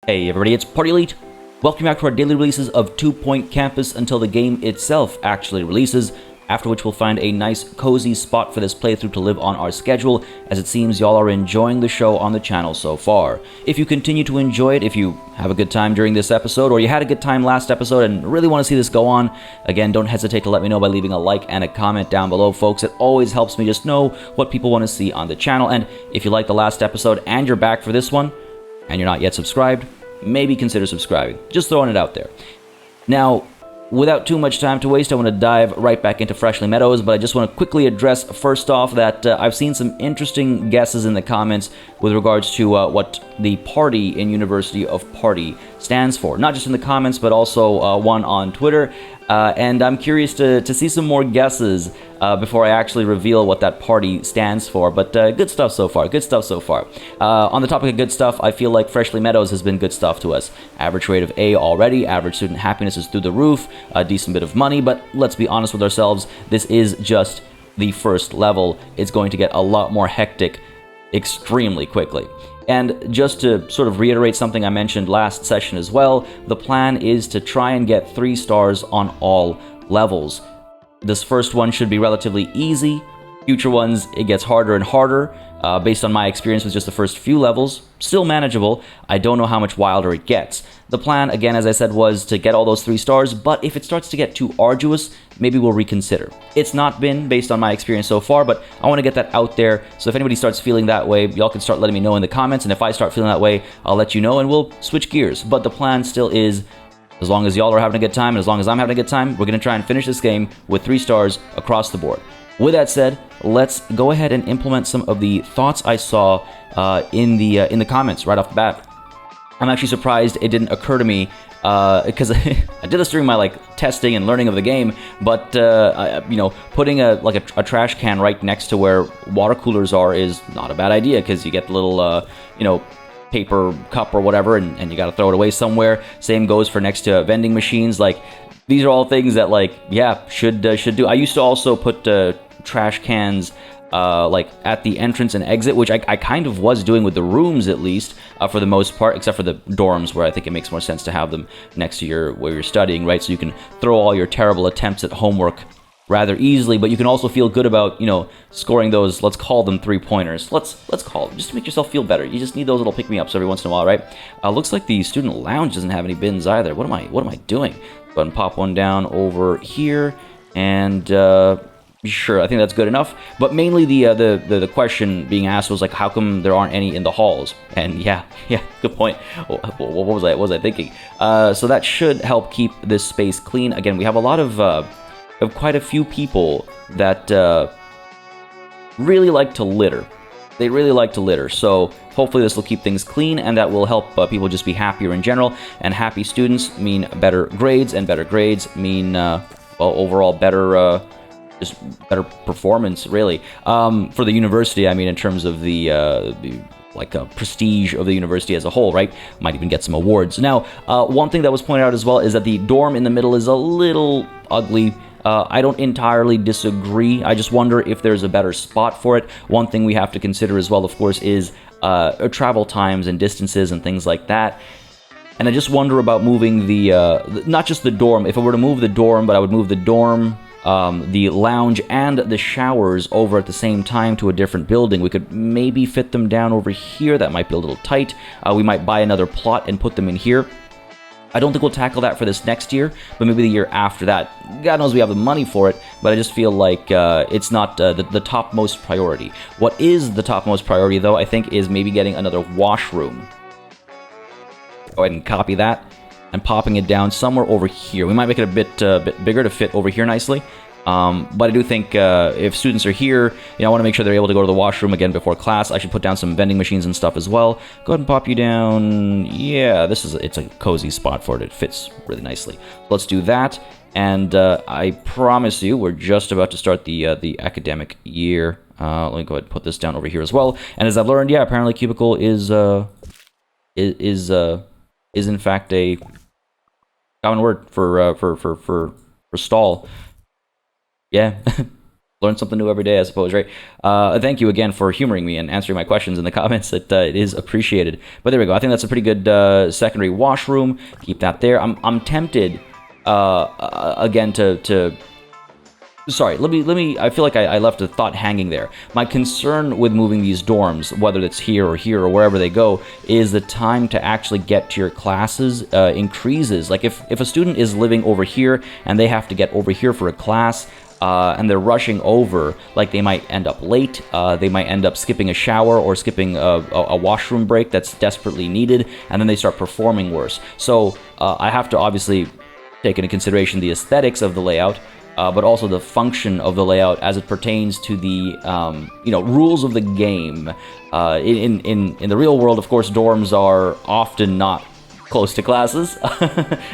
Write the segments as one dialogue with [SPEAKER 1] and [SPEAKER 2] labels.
[SPEAKER 1] Hey everybody, it's PartyElite. Welcome back to our daily releases of 2 Point Campus until the game itself actually releases, after which we'll find a nice cozy spot for this playthrough to live on our schedule, as it seems y'all are enjoying the show on the channel so far. If you continue to enjoy it, if you have a good time during this episode, or you had a good time last episode and really want to see this go on, again, don't hesitate to let me know by leaving a like and a comment down below, folks. It always helps me just know what people want to see on the channel, and if you liked the last episode and you're back for this one, and you're not yet subscribed, maybe consider subscribing. Just throwing it out there. Now, without too much time to waste, I want to dive right back into Freshleigh Meadows, but I just want to quickly address first off that I've seen some interesting guesses in the comments with regards to what the party in University of Party stands for. Not just in the comments, but also one on Twitter. And I'm curious to see some more guesses before I actually reveal what that party stands for. But good stuff so far, good stuff so far. On the topic of good stuff, I feel like Freshleigh Meadows has been good stuff to us. Average rate of A already, average student happiness is through the roof, a decent bit of money, but let's be honest with ourselves, this is just the first level. It's going to get a lot more hectic extremely quickly. And just to sort of reiterate something I mentioned last session as well, the plan is to try and get 3 stars on all levels. This first one should be relatively easy. Future ones, it gets harder and harder. Based on my experience with just the first few levels, still manageable. I don't know how much wilder it gets. The plan, again, as I said, was to get all those 3 stars, but if it starts to get too arduous, maybe we'll reconsider. It's not been based on my experience so far, but I want to get that out there, so if anybody starts feeling that way, y'all can start letting me know in the comments, and if I start feeling that way, I'll let you know, and we'll switch gears. But the plan still is, as long as y'all are having a good time, and as long as I'm having a good time, we're going to try and finish this game with 3 stars across the board. With that said, let's go ahead and implement some of the thoughts I saw in the comments right off the bat. I'm actually surprised it didn't occur to me because I did this during my testing and learning of the game. But you know, putting a trash can right next to where water coolers are is not a bad idea, because you get the little you know, paper cup or whatever, and you got to throw it away somewhere. Same goes for next to vending machines. These are all things that yeah, should do. I used to also put trash cans at the entrance and exit, which I kind of was doing with the rooms, at least for the most part, except for the dorms, where I think it makes more sense to have them next to where you're studying, right? So you can throw all your terrible attempts at homework rather easily, but you can also feel good about, you know, scoring those, let's call them 3-pointers. Let's call them, just to make yourself feel better. You just need those little pick-me-ups every once in a while, right? Looks like the student lounge doesn't have any bins either. What am I doing? Go ahead and pop one down over here, and sure, I think that's good enough. But mainly the question being asked was how come there aren't any in the halls? And yeah, good point. What was I thinking? So that should help keep this space clean. Again, we have a lot of quite a few people that really like to litter. They really like to litter, so hopefully this will keep things clean, and that will help people just be happier in general. And happy students mean better grades, and better grades mean well, overall better just better performance, really, for the university. I mean, in terms of the prestige of the university as a whole, right? Might even get some awards. Now, one thing that was pointed out as well is that the dorm in the middle is a little ugly. I don't entirely disagree. I just wonder if there's a better spot for it. One thing we have to consider as well, of course, is travel times and distances and things like that. And I just wonder about moving not just the dorm. If I were to move the dorm, but I would move the dorm, the lounge, and the showers over at the same time to a different building. We could maybe fit them down over here. That might be a little tight. We might buy another plot and put them in here. I don't think we'll tackle that for this next year, but maybe the year after that. God knows we have the money for it, but I just feel like it's not the topmost priority. What is the topmost priority, though, I think, is maybe getting another washroom. Go ahead and copy that, and popping it down somewhere over here. We might make it a bit bigger to fit over here nicely. But I do think if students are here, you know, I want to make sure they're able to go to the washroom again before class. I should put down some vending machines and stuff as well. Go ahead and pop you down. Yeah, it's a cozy spot for it. It fits really nicely. Let's do that. And I promise you, we're just about to start the academic year. Let me go ahead and put this down over here as well. And as I've learned, yeah, apparently cubicle is in fact a common word for stall. Yeah. Learn something new every day, I suppose, right? Thank you again for humoring me and answering my questions in the comments. It is appreciated. But there we go. I think that's a pretty good secondary washroom. Keep that there. I'm tempted again to sorry, let me. I feel like I left a thought hanging there. My concern with moving these dorms, whether it's here or wherever they go, is the time to actually get to your classes increases. Like if a student is living over here and they have to get over here for a class, and they're rushing over, like they might end up late, they might end up skipping a shower or skipping a washroom break that's desperately needed, and then they start performing worse. So I have to obviously take into consideration the aesthetics of the layout, but also the function of the layout as it pertains to the rules of the game. In the real world, of course, dorms are often not close to classes,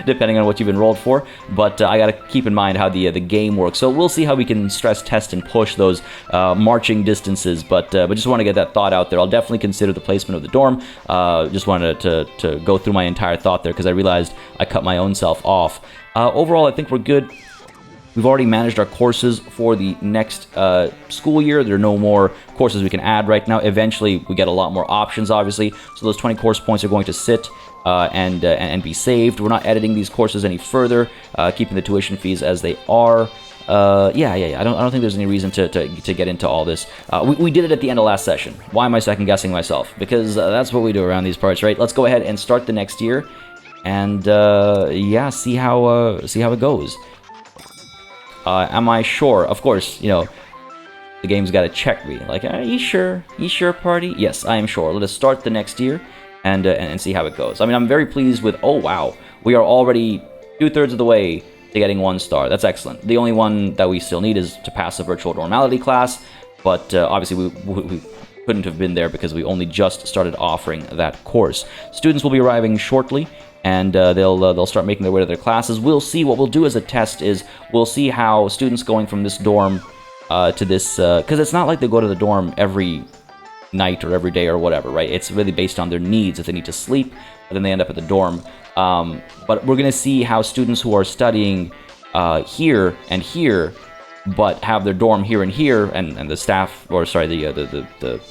[SPEAKER 1] depending on what you've enrolled for. But I got to keep in mind how the game works. So we'll see how we can stress test and push those marching distances. But just want to get that thought out there. I'll definitely consider the placement of the dorm. Just wanted to go through my entire thought there because I realized I cut my own self off. Overall, I think we're good. We've already managed our courses for the next school year. There are no more courses we can add right now. Eventually, we get a lot more options, obviously. So those 20 course points are going to sit and be saved. We're not editing these courses any further, keeping the tuition fees as they are. Yeah. I don't think there's any reason to get into all this. We did it at the end of last session. Why am I second guessing myself? Because that's what we do around these parts, right? Let's go ahead and start the next year, and yeah, see how it goes. Am I sure? Of course, the game's got to check me. Like, are you sure? You sure, party? Yes, I am sure. Let us start the next year and see how it goes. I mean, I'm very pleased with... Oh, wow. We are already 2/3 of the way to getting 1 star. That's excellent. The only one that we still need is to pass a virtual normality class, but obviously we couldn't have been there because we only just started offering that course. Students will be arriving shortly, and they'll start making their way to their classes. We'll see. What we'll do as a test is we'll see how students going from this dorm to this... Because it's not like they go to the dorm every night or every day or whatever, right? It's really based on their needs. If they need to sleep, then they end up at the dorm. But we're going to see how students who are studying here and here, but have their dorm here and here, and the staff, or sorry, the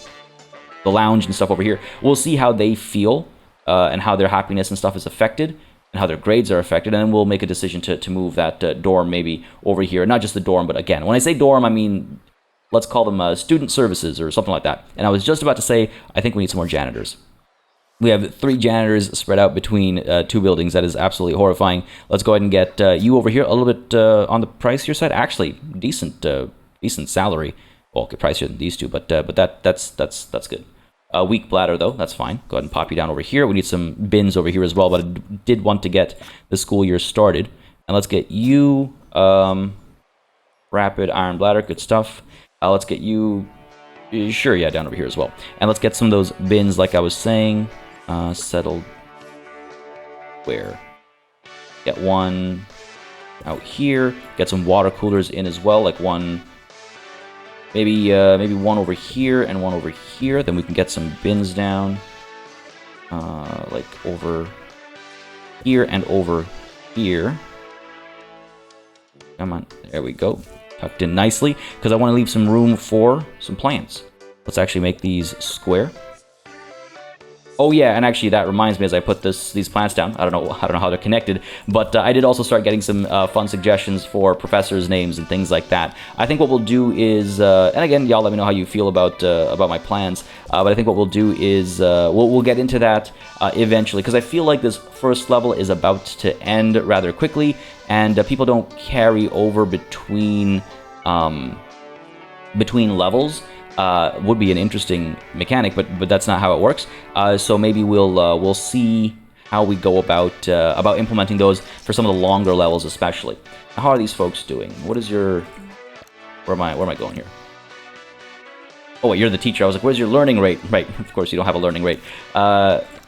[SPEAKER 1] lounge and stuff over here, we'll see how they feel. And how their happiness and stuff is affected, and how their grades are affected, and then we'll make a decision to move that dorm maybe over here. Not just the dorm, but again, when I say dorm, I mean, let's call them student services or something like that. And I was just about to say, I think we need some more janitors. We have 3 janitors spread out between 2 buildings. That is absolutely horrifying. Let's go ahead and get you over here a little bit on the pricier side. Actually, decent salary. Well, okay, pricier than these two, but that's good. Weak bladder, though. That's fine. Go ahead and pop you down over here. We need some bins over here as well, but I did want to get the school year started. And let's get you... rapid iron bladder. Good stuff. Let's get you... Sure, yeah, down over here as well. And let's get some of those bins, like I was saying, settled. Where? Get one out here. Get some water coolers in as well, like one... Maybe one over here and one over here. Then we can get some bins down, like over here and over here. Come on, there we go. Tucked in nicely, because I want to leave some room for some plants. Let's actually make these square. Oh yeah, and actually that reminds me as I put these plants down. I don't know how they're connected, but I did also start getting some fun suggestions for professors' names and things like that. I think what we'll do is, and again, y'all let me know how you feel about my plans. But I think what we'll do is we'll get into that eventually, because I feel like this first level is about to end rather quickly, and people don't carry over between levels. Would be an interesting mechanic, but that's not how it works. So maybe we'll see how we go about implementing those for some of the longer levels, especially. How are these folks doing? What is your... Where am I going here? Oh wait, you're the teacher. I was like, where's your learning rate? Right, of course you don't have a learning rate.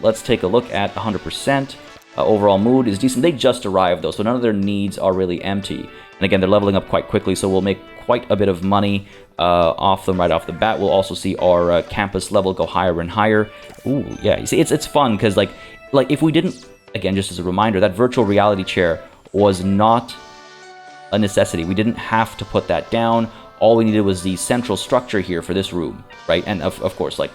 [SPEAKER 1] Let's take a look at 100%. Overall mood is decent. They just arrived though, so none of their needs are really empty. And again, they're leveling up quite quickly, so we'll make quite a bit of money off them right off the bat. We'll also see our campus level go higher and higher. Ooh, yeah. You see, it's fun because like if we didn't, again, just as a reminder, that virtual reality chair was not a necessity. We didn't have to put that down. All we needed was the central structure here for this room, right? And of course, like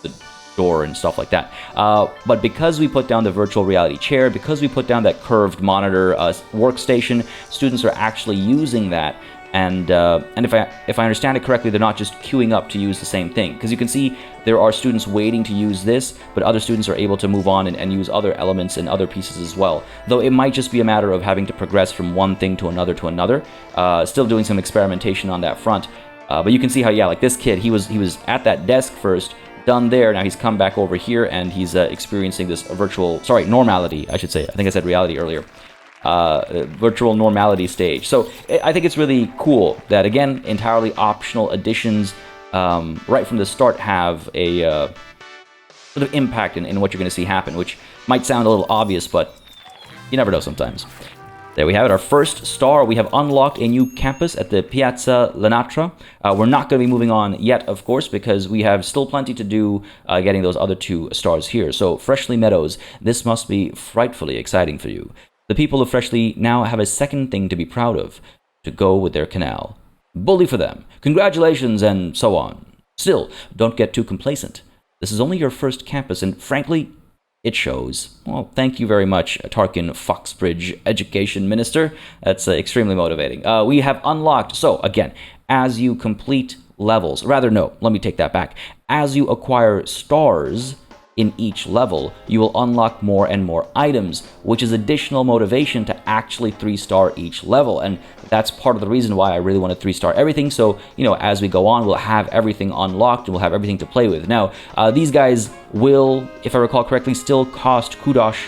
[SPEAKER 1] the door and stuff like that. But because we put down the virtual reality chair, because we put down that curved monitor workstation, students are actually using that. And if I understand it correctly, they're not just queuing up to use the same thing. Because you can see there are students waiting to use this, but other students are able to move on and use other elements and other pieces as well. Though it might just be a matter of having to progress from one thing to another. Still doing some experimentation on that front. But you can see how, yeah, like this kid, he was at that desk first, done there. Now he's come back over here and he's experiencing this normality, I should say. I think I said reality earlier. Virtual normality stage. So I think it's really cool that, again, entirely optional additions right from the start have a sort of impact in what you're going to see happen, which might sound a little obvious, but you never know sometimes. There we have it, our first star. We have unlocked a new campus at the Piazza Lenatra. We're not going to be moving on yet, of course, because we have still plenty to do getting those other 2 stars here. So, Freshleigh Meadows, this must be frightfully exciting for you. The people of Freshleigh now have a second thing to be proud of, to go with their canal. Bully for them. Congratulations, and so on. Still, don't get too complacent. This is only your first campus, and frankly, it shows. Well, thank you very much, Tarkin Foxbridge Education Minister. That's extremely motivating. We have unlocked, so again, as you complete levels, rather no, let me take that back. As you acquire stars in each level, you will unlock more and more items, which is additional motivation to actually 3-star each level. And that's part of the reason why I really want to 3-star everything. So, you know, as we go on, we'll have everything unlocked and we'll have everything to play with. Now, these guys will, if I recall correctly, still cost kudosh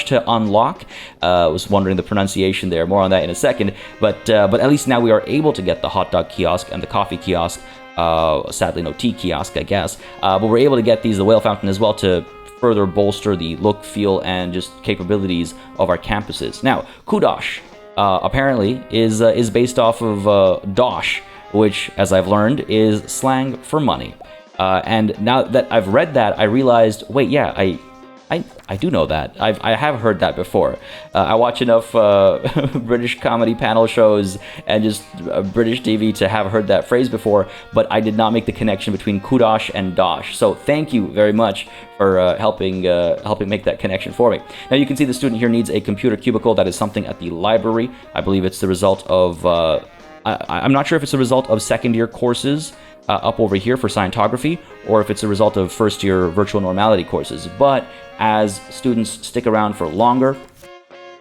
[SPEAKER 1] to unlock. I was wondering the pronunciation there. More on that in a second. But at least now we are able to get the hot dog kiosk and the coffee kiosk. Sadly, no tea kiosk, I guess. But we're able to get these, the whale fountain as well, to further bolster the look, feel, and just capabilities of our campuses. Now, kudosh apparently is based off of dosh, which, as I've learned, is slang for money. And now that I've read that, I realized, wait, yeah, I do know that. I have heard that before. I watch enough British comedy panel shows and just British TV to have heard that phrase before, but I did not make the connection between kudosh and dosh. So thank you very much for helping make that connection for me. Now you can see the student here needs a computer cubicle. That is something at the library. I believe it's the result of... I'm not sure if it's a result of second-year courses up over here for scientography, or if it's a result of first-year virtual normality courses. But as students stick around for longer,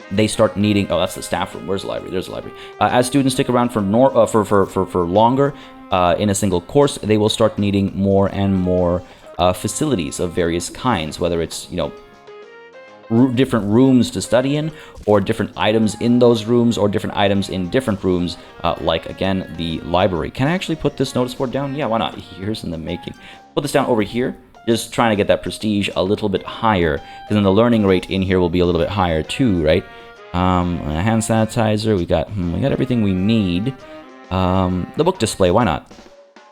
[SPEAKER 1] they start needing... Oh, that's the staff room. Where's the library? There's the library. As students stick around for longer in a single course, they will start needing more and more facilities of various kinds, whether it's, you know, different rooms to study in, or different items in those rooms, or different items in different rooms, like, again, the library. Can I actually put this notice board down? Yeah, why not? Years in the making. Put this down over here, just trying to get that prestige a little bit higher, because then the learning rate in here will be a little bit higher too, right? A hand sanitizer, we got everything we need. The book display, why not?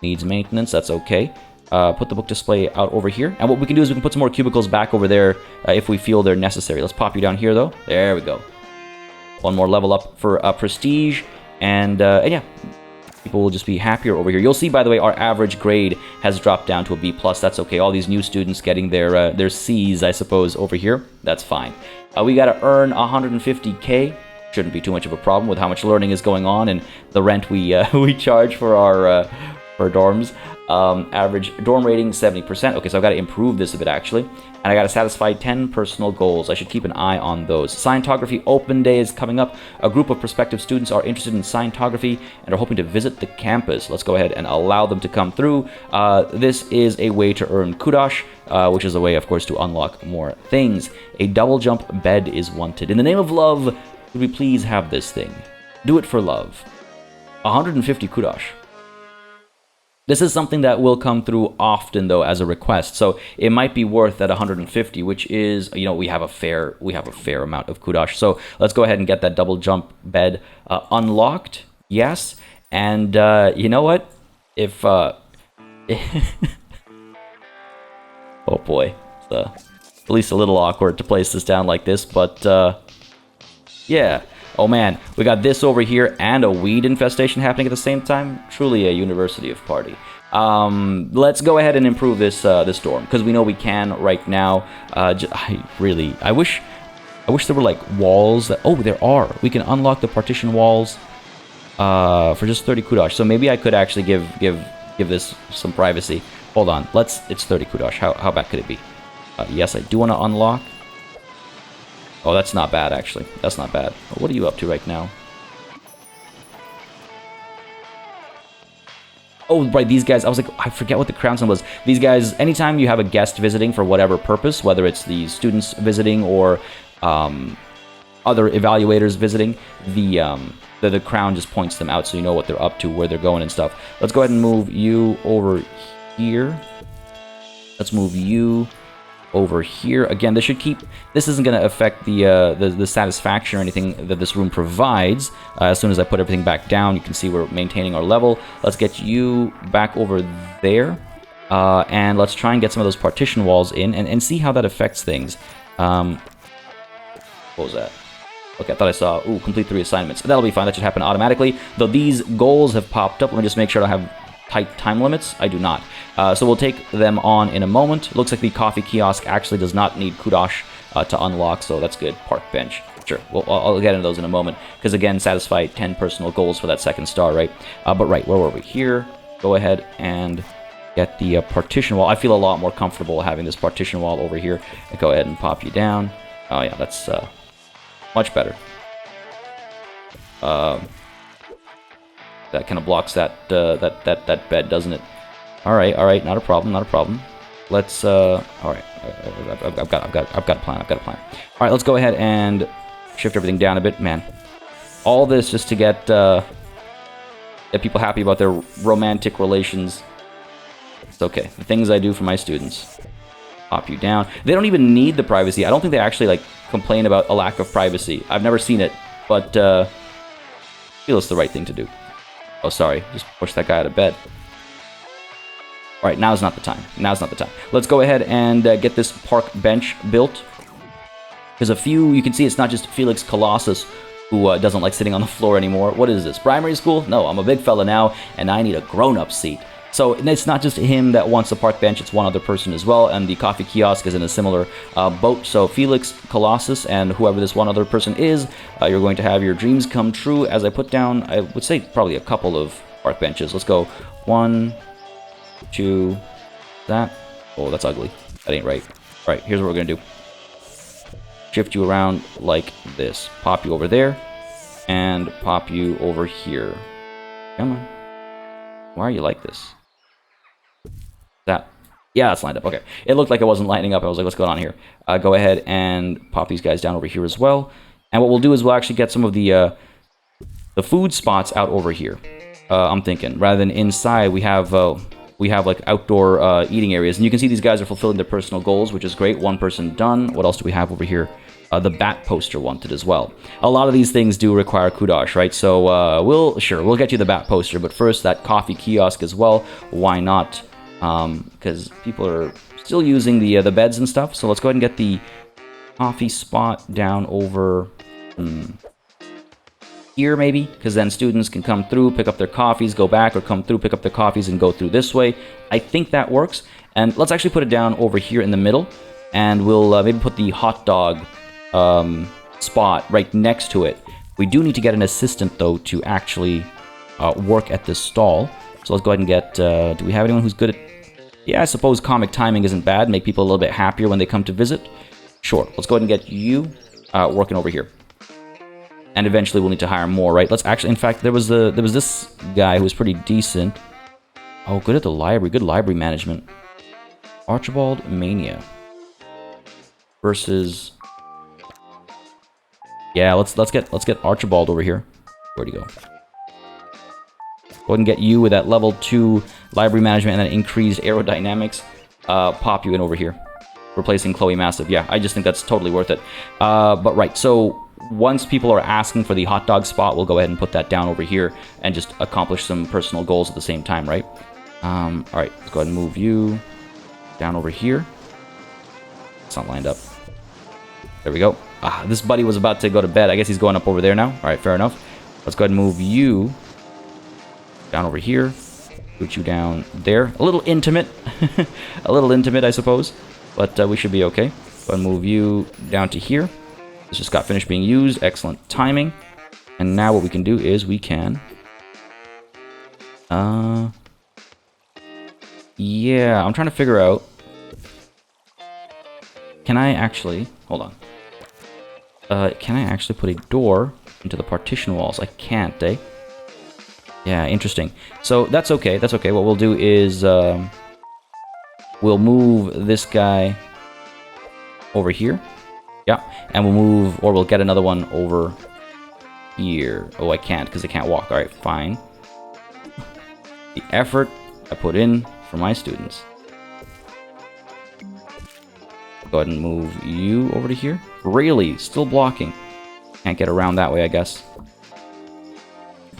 [SPEAKER 1] Needs maintenance, that's okay. Put the book display out over here. And what we can do is we can put some more cubicles back over there if we feel they're necessary. Let's pop you down here, though. There we go. One more level up for prestige. And yeah, people will just be happier over here. You'll see, by the way, our average grade has dropped down to a B+. That's okay. All these new students getting their C's, I suppose, over here. That's fine. We got to earn 150K. Shouldn't be too much of a problem with how much learning is going on and the rent we charge for our dorms. Average dorm rating 70%. Okay, so I've got to improve this a bit actually, and I got to satisfy 10 personal goals. I should keep an eye on those. Scientography Open Day is coming up. A group of prospective students are interested in scientography and are hoping to visit the campus. Let's go ahead and allow them to come through. This is a way to earn kudosh, which is a way, of course, to unlock more things. A double jump bed is wanted. In the name of love, would we please have this thing? Do it for love. 150 kudosh. This is something that will come through often, though, as a request. So it might be worth that 150, which is, you know, we have a fair amount of kudosh. So let's go ahead and get that double jump bed unlocked. Yes, and you know what? If oh boy, it's at least a little awkward to place this down like this, but yeah. Oh man, we got this over here and a weed infestation happening at the same time. Truly a university of party. Let's go ahead and improve this this dorm, because we know we can right now. I wish there were like walls that... Oh, there are. We can unlock the partition walls for just 30 kudosh. So maybe I could actually give this some privacy. Hold on. It's 30 kudosh. How bad could it be? Yes, I do want to unlock. Oh, that's not bad, actually. That's not bad. What are you up to right now? Oh, right, these guys, I was like, I forget what the crown symbol was. These guys, anytime you have a guest visiting for whatever purpose, whether it's the students visiting or other evaluators visiting, the crown just points them out so you know what they're up to, where they're going and stuff. Let's go ahead and move you over here. Let's move you over here. Again, this isn't going to affect the satisfaction or anything that this room provides. As soon as I put everything back down, you can see we're maintaining our level. Let's get you back over there. And let's try and get some of those partition walls in and see how that affects things. What was that? Okay, I thought I saw, ooh, complete 3 assignments. That'll be fine. That should happen automatically. Though these goals have popped up. Let me just make sure I don't have tight time limits. I do not. So we'll take them on in a moment. It looks like the coffee kiosk actually does not need kudosh to unlock, so that's good. Park bench. Sure, I'll get into those in a moment, because again, satisfy 10 personal goals for that 2nd star, right? But right, where were we? Here. Go ahead and get the partition wall. I feel a lot more comfortable having this partition wall over here. And go ahead and pop you down. Oh yeah, that's much better. That kind of blocks that bed, doesn't it? All right, not a problem. Let's all right, I've got a plan. All right, let's go ahead and shift everything down a bit, man. All this just to get people happy about their romantic relations. It's okay. The things I do for my students. Pop you down. They don't even need the privacy. I don't think they actually like complain about a lack of privacy. I've never seen it, but I feel it's the right thing to do. Oh, sorry. Just push that guy out of bed. All right, now's not the time. Let's go ahead and get this park bench built. There's a few, you can see it's not just Felix Colossus who doesn't like sitting on the floor anymore. What is this, primary school? No, I'm a big fella now, and I need a grown-up seat. So it's not just him that wants a park bench, it's one other person as well, and the coffee kiosk is in a similar boat. So Felix Colossus and whoever this one other person is, you're going to have your dreams come true as I put down, I would say probably a couple of park benches. Let's go 1, 2, that. Oh, that's ugly. That ain't right. All right, here's what we're going to do. Shift you around like this. Pop you over there, and pop you over here. Come on. Why are you like this? That. Yeah, that's lined up. Okay. It looked like it wasn't lining up. I was like, what's going on here? Go ahead and pop these guys down over here as well. And what we'll do is we'll actually get some of the food spots out over here. I'm thinking. Rather than inside, we have like outdoor eating areas. And you can see these guys are fulfilling their personal goals, which is great. One person done. What else do we have over here? The bat poster wanted as well. A lot of these things do require kudosh, right? So we'll get you the bat poster, but first that coffee kiosk as well. Why not? Because people are still using the beds and stuff. So let's go ahead and get the coffee spot down over here maybe, because then students can come through, pick up their coffees, go back, or come through, pick up their coffees, and go through this way. I think that works. And let's actually put it down over here in the middle, and we'll maybe put the hot dog spot right next to it. We do need to get an assistant though to actually work at this stall. So let's go ahead and get, do we have anyone who's good at, yeah, I suppose comic timing isn't bad, make people a little bit happier when they come to visit. Sure, let's go ahead and get you working over here. And eventually we'll need to hire more, right? Let's actually, in fact, there was this guy who was pretty decent. Oh, good at the library, good library management. Archibald Mania versus, yeah, let's get Archibald over here. Where'd he go? Go ahead and get you with that level 2 library management and then increased aerodynamics. Pop you in over here, replacing Chloe Massive. Yeah, I just think that's totally worth it. But right, so once people are asking for the hot dog spot, we'll go ahead and put that down over here and just accomplish some personal goals at the same time, right? All right, let's go ahead and move you down over here. It's not lined up. There we go. Ah, this buddy was about to go to bed. I guess he's going up over there now. All right, fair enough. Let's go ahead and move you down over here. Put you down there. A little intimate. A little intimate, I suppose. But we should be okay. Go ahead and move you down to here. This just got finished being used. Excellent timing. And now what we can do is we can... yeah, I'm trying to figure out... Can I actually... Hold on. Can I actually put a door into the partition walls? I can't, eh? Yeah, interesting. So that's okay. That's okay. What we'll do is we'll move this guy over here. Yeah, and we'll move, or we'll get another one over here. Oh, I can't because I can't walk. All right, fine. The effort I put in for my students. Go ahead and move you over to here. Really? Still blocking. Can't get around that way, I guess.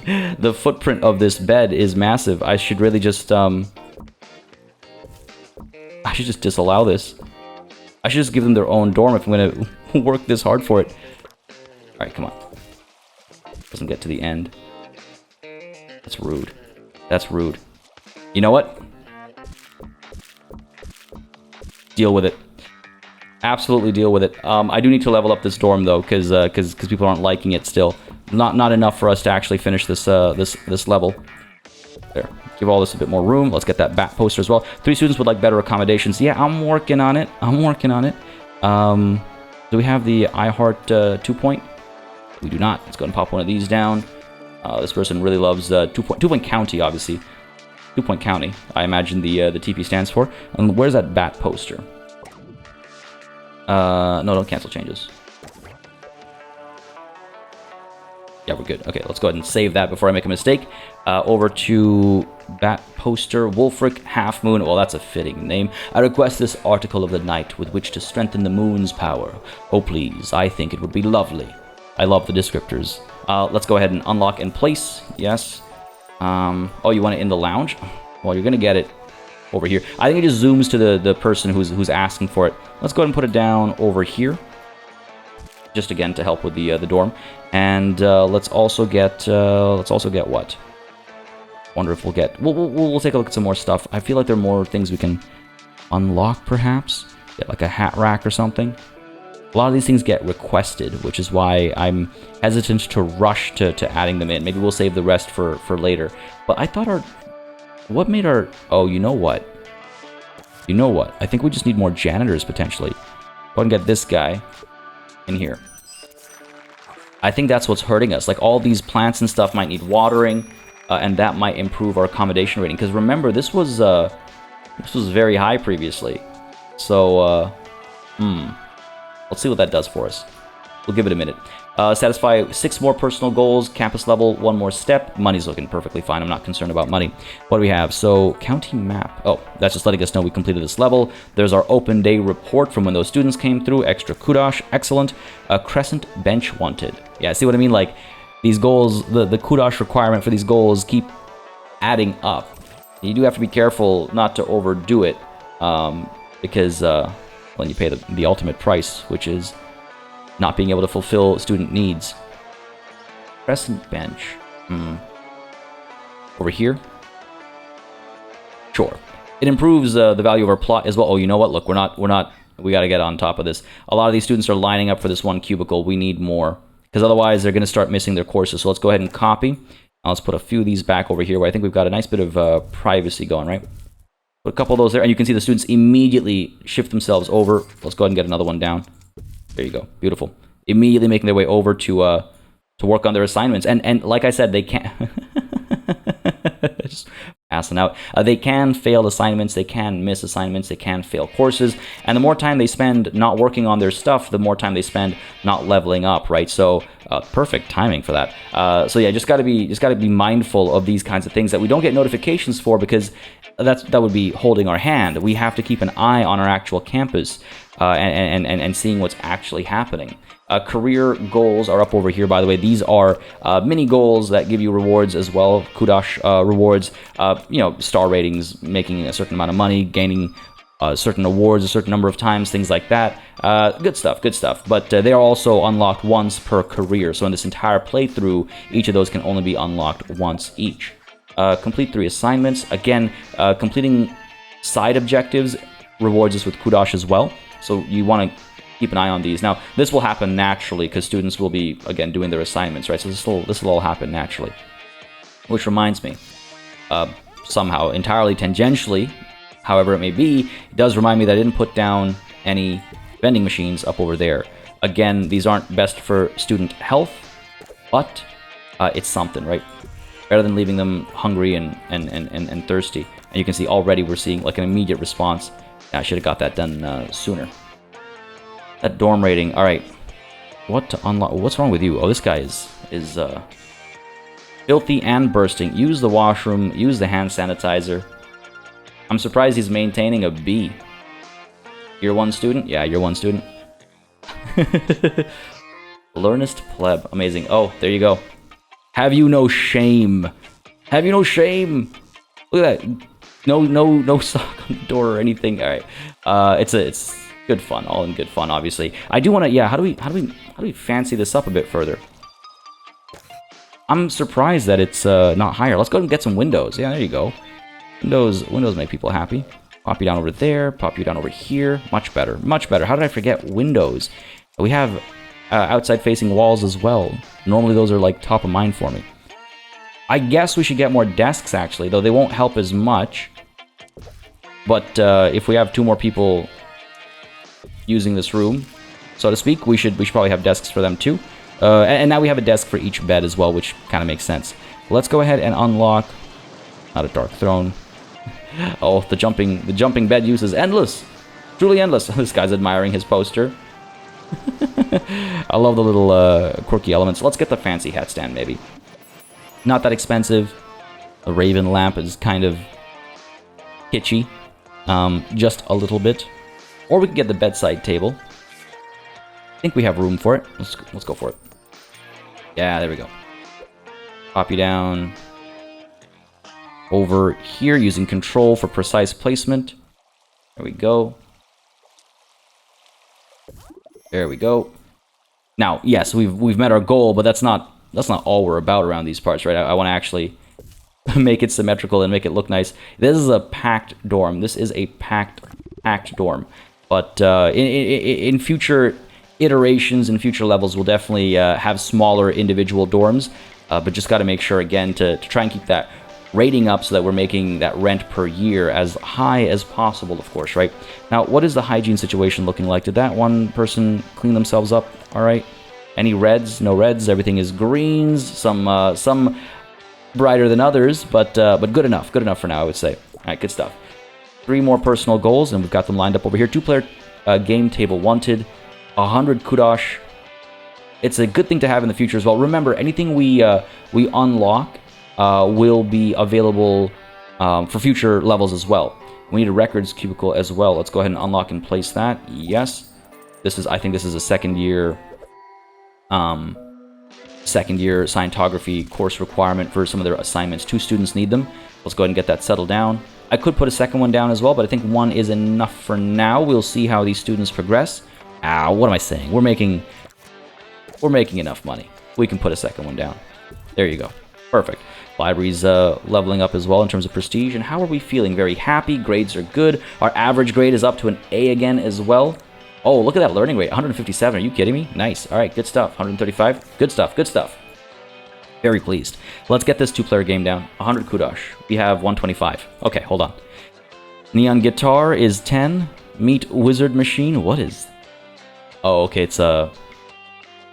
[SPEAKER 1] The footprint of this bed is massive. I should really just, I should just disallow this. I should just give them their own dorm if I'm going to work this hard for it. Alright, come on. Doesn't get to the end. That's rude. That's rude. You know what? Deal with it. Absolutely deal with it. I do need to level up this dorm though, because people aren't liking it still. Not enough for us to actually finish this this level. There. Give all this a bit more room. Let's get that bat poster as well. 3 students would like better accommodations. Yeah, I'm working on it. I'm working on it. Do we have the iHeart 2-point? We do not. Let's go and pop one of these down. This person really loves 2-point county, obviously. 2-point county. I imagine the TP stands for. And where's that bat poster? No, don't cancel changes. Yeah, we're good. Okay, let's go ahead and save that before I make a mistake. Over to Bat Poster, Wolfric Half Moon. Well, that's a fitting name. I request this article of the night with which to strengthen the moon's power. Oh, please. I think it would be lovely. I love the descriptors. Let's go ahead and unlock in place. Yes. Oh, you want it in the lounge? Well, you're going to get it over here. I think it just zooms to the person who's asking for it. Let's go ahead and put it down over here. Just again to help with the dorm. And let's also get what? Wonder if we'll get. We'll take a look at some more stuff. I feel like there are more things we can unlock, perhaps. Get like a hat rack or something. A lot of these things get requested, which is why I'm hesitant to rush to adding them in. Maybe we'll save the rest for later. But I thought what made our... Oh, you know what? You know what? I think we just need more janitors, potentially. Go ahead and get this guy in here. I think that's what's hurting us. Like, all these plants and stuff might need watering, and that might improve our accommodation rating. Because remember, this was very high previously. So, let's see what that does for us. We'll give it a minute. Satisfy 6 more personal goals, campus level, 1 more step. Money's looking perfectly fine. I'm not concerned about money. What do we have? So, county map. Oh, that's just letting us know we completed this level. There's our open day report from when those students came through. Extra kudos. Excellent. A crescent bench wanted. Yeah, see what I mean? Like, these goals, the kudos requirement for these goals keep adding up. You do have to be careful not to overdo it, because when you pay the ultimate price, which is not being able to fulfill student needs. Crescent bench. Over here? Sure. It improves the value of our plot as well. Oh, you know what? Look, we gotta get on top of this. A lot of these students are lining up for this one cubicle. We need more, because otherwise they're going to start missing their courses. So let's go ahead and copy. Let's put a few of these back over here where I think we've got a nice bit of privacy going, right? Put a couple of those there, and you can see the students immediately shift themselves over. Let's go ahead and get another one down. There you go. Beautiful. Immediately making their way over to work on their assignments. And like I said, they can't... Just passing out. They can fail assignments. They can miss assignments. They can fail courses. And the more time they spend not working on their stuff, the more time they spend not leveling up, right? So perfect timing for that. So yeah, just gotta be mindful of these kinds of things that we don't get notifications for, because that would be holding our hand. We have to keep an eye on our actual campus and seeing what's actually happening. Career goals are up over here, by the way. These are mini goals that give you rewards as well. Kudos rewards, star ratings, making a certain amount of money, gaining certain awards a certain number of times, things like that. Good stuff, good stuff. But they are also unlocked once per career. So in this entire playthrough, each of those can only be unlocked once each. Complete 3 assignments. Again, completing side objectives rewards us with kudos as well. So you want to keep an eye on these. Now, this will happen naturally because students will be, again, doing their assignments, right? So this will all happen naturally. Which reminds me, somehow, entirely tangentially, however it may be, it does remind me that I didn't put down any vending machines up over there. Again, these aren't best for student health, but it's something, right? Better than leaving them hungry and thirsty. And you can see already we're seeing like an immediate response. I should have got that done sooner. That dorm rating. All right. What to unlock? What's wrong with you? Oh, this guy is filthy and bursting. Use the washroom. Use the hand sanitizer. I'm surprised he's maintaining a B. Year 1 student? Yeah, year 1 student. Learnist pleb. Amazing. Oh, there you go. Have you no shame? Have you no shame? Look at that. No sock on the door or anything. All right. It's good fun. All in good fun, obviously. I do want to. Yeah. How do we fancy this up a bit further? I'm surprised that it's not higher. Let's go and get some windows. Yeah, there you go. Windows make people happy. Pop you down over there. Pop you down over here. Much better. Much better. How did I forget windows? We have outside-facing walls as well. Normally those are like top of mind for me. I guess we should get more desks, actually, though they won't help as much. But if we have 2 more people using this room, so to speak, we should probably have desks for them too. And now we have a desk for each bed as well, which kind of makes sense. Let's go ahead and unlock... Not a dark throne. Oh, the jumping bed use is endless. Truly endless. This guy's admiring his poster. I love the little quirky elements. Let's get the fancy hat stand, maybe. Not that expensive. The raven lamp is kind of kitschy. Just a little bit. Or we can get the bedside table. I think we have room for it. Let's go for it. Yeah, there we go. Pop you down over here using control for precise placement. There we go. There we go. Now, yes, we've met our goal, but that's not all we're about around these parts, right? I want to actually make it symmetrical and make it look nice. This is a packed dorm. This is a packed dorm. But in future iterations and future levels, we'll definitely have smaller individual dorms. But just got to make sure, again, to try and keep that rating up so that we're making that rent per year as high as possible, of course, right? Now, what is the hygiene situation looking like? Did that one person clean themselves up all right? Any reds? No reds. Everything is greens. Some brighter than others, but good enough. Good enough for now, I would say. All right, good stuff. 3 more personal goals, and we've got them lined up over here. 2-player game table wanted. 100 kudos. It's a good thing to have in the future as well. Remember, anything we unlock will be available for future levels as well. We need a records cubicle as well. Let's go ahead and unlock and place that. Yes. I think this is a second year scientography course requirement for some of their assignments. 2 students need them. Let's go ahead and get that settled down. I could put a second one down as well, but I think 1 is enough for now. We'll see how these students progress. What am I saying? We're making enough money. We can put a second one down. There you go. Perfect. Library's leveling up as well in terms of prestige. And how are we feeling? Very happy. Grades are good. Our average grade is up to an A again as well. Oh, look at that learning rate. 157. Are you kidding me? Nice. All right, good stuff. 135. Good stuff. Good stuff. Very pleased. Let's get this 2-player game down. 100 kudos. We have 125. Okay, hold on. Neon guitar is 10. Meet wizard machine. What is... Oh, okay, it's an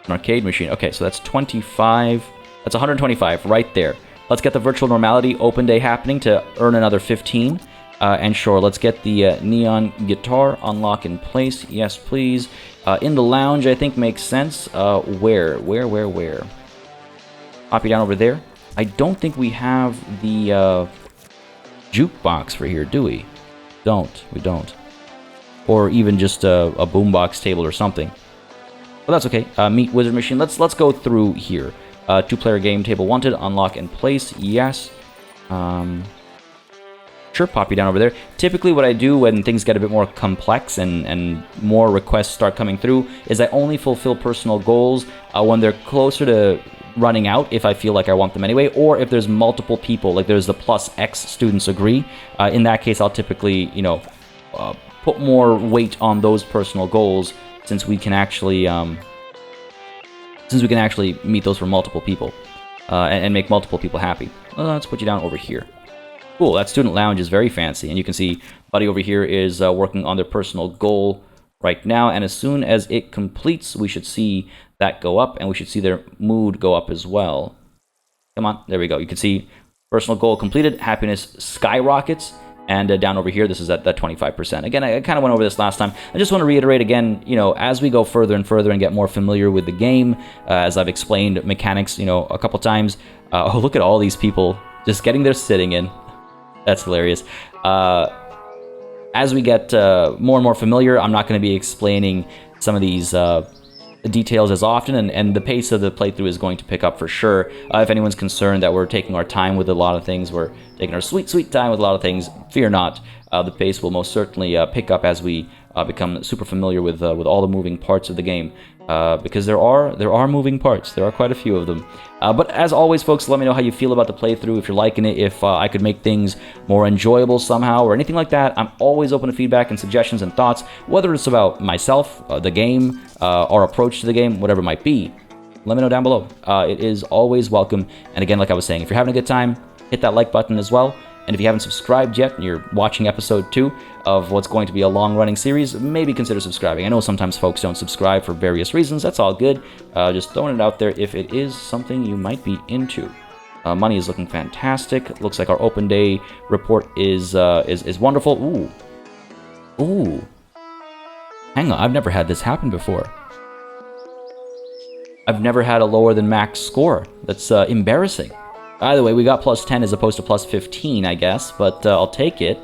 [SPEAKER 1] arcade machine. Okay, so that's 25. That's 125 right there. Let's get the virtual normality open day happening to earn another 15. And sure, let's get the neon guitar unlock in place. Yes, please. In the lounge, I think makes sense. Where? Pop you down over there. I don't think we have the jukebox for here, do we? We don't. Or even just a boombox table or something. But that's okay. Meet wizard machine. Let's go through here. 2-player game table wanted. Unlock and place. Yes. Sure, pop you down over there. Typically what I do when things get a bit more complex and more requests start coming through is I only fulfill personal goals when they're closer to running out, if I feel like I want them anyway, or if there's multiple people, like there's the plus X students agree. In that case, I'll typically, you know, put more weight on those personal goals since we can actually meet those for multiple people and make multiple people happy. Let's put you down over here. Cool, that student lounge is very fancy, and you can see Buddy over here is working on their personal goal right now, and as soon as it completes, we should see that go up, and we should see their mood go up as well. Come on, there we go. You can see personal goal completed, happiness skyrockets, and down over here, this is at that 25%. Again, I kind of went over this last time. I just want to reiterate again, you know, as we go further and further and get more familiar with the game, as I've explained mechanics, you know, a couple times. Oh, look at all these people just getting their sitting in. That's hilarious. As we get more and more familiar, I'm not going to be explaining some of these details as often, and the pace of the playthrough is going to pick up for sure. If anyone's concerned that we're taking our time with a lot of things, we're taking our sweet time with a lot of things, fear not. The pace will most certainly pick up as we become super familiar with all the moving parts of the game. Because there are moving parts. There are quite a few of them. But as always, folks, let me know how you feel about the playthrough, if you're liking it, if I could make things more enjoyable somehow, or anything like that. I'm always open to feedback and suggestions and thoughts, whether it's about myself, the game, our approach to the game, whatever it might be. Let me know down below. It is always welcome. And again, like I was saying, if you're having a good time, hit that like button as well. And if you haven't subscribed yet and you're watching episode 2 of what's going to be a long-running series, maybe consider subscribing. I know sometimes folks don't subscribe for various reasons. That's all good. Just throwing it out there if it is something you might be into. Money is looking fantastic. Looks like our open day report is wonderful. Ooh. Hang on, I've never had this happen before. I've never had a lower than max score. That's embarrassing. Either way, we got plus 10 as opposed to plus 15, I guess, but I'll take it.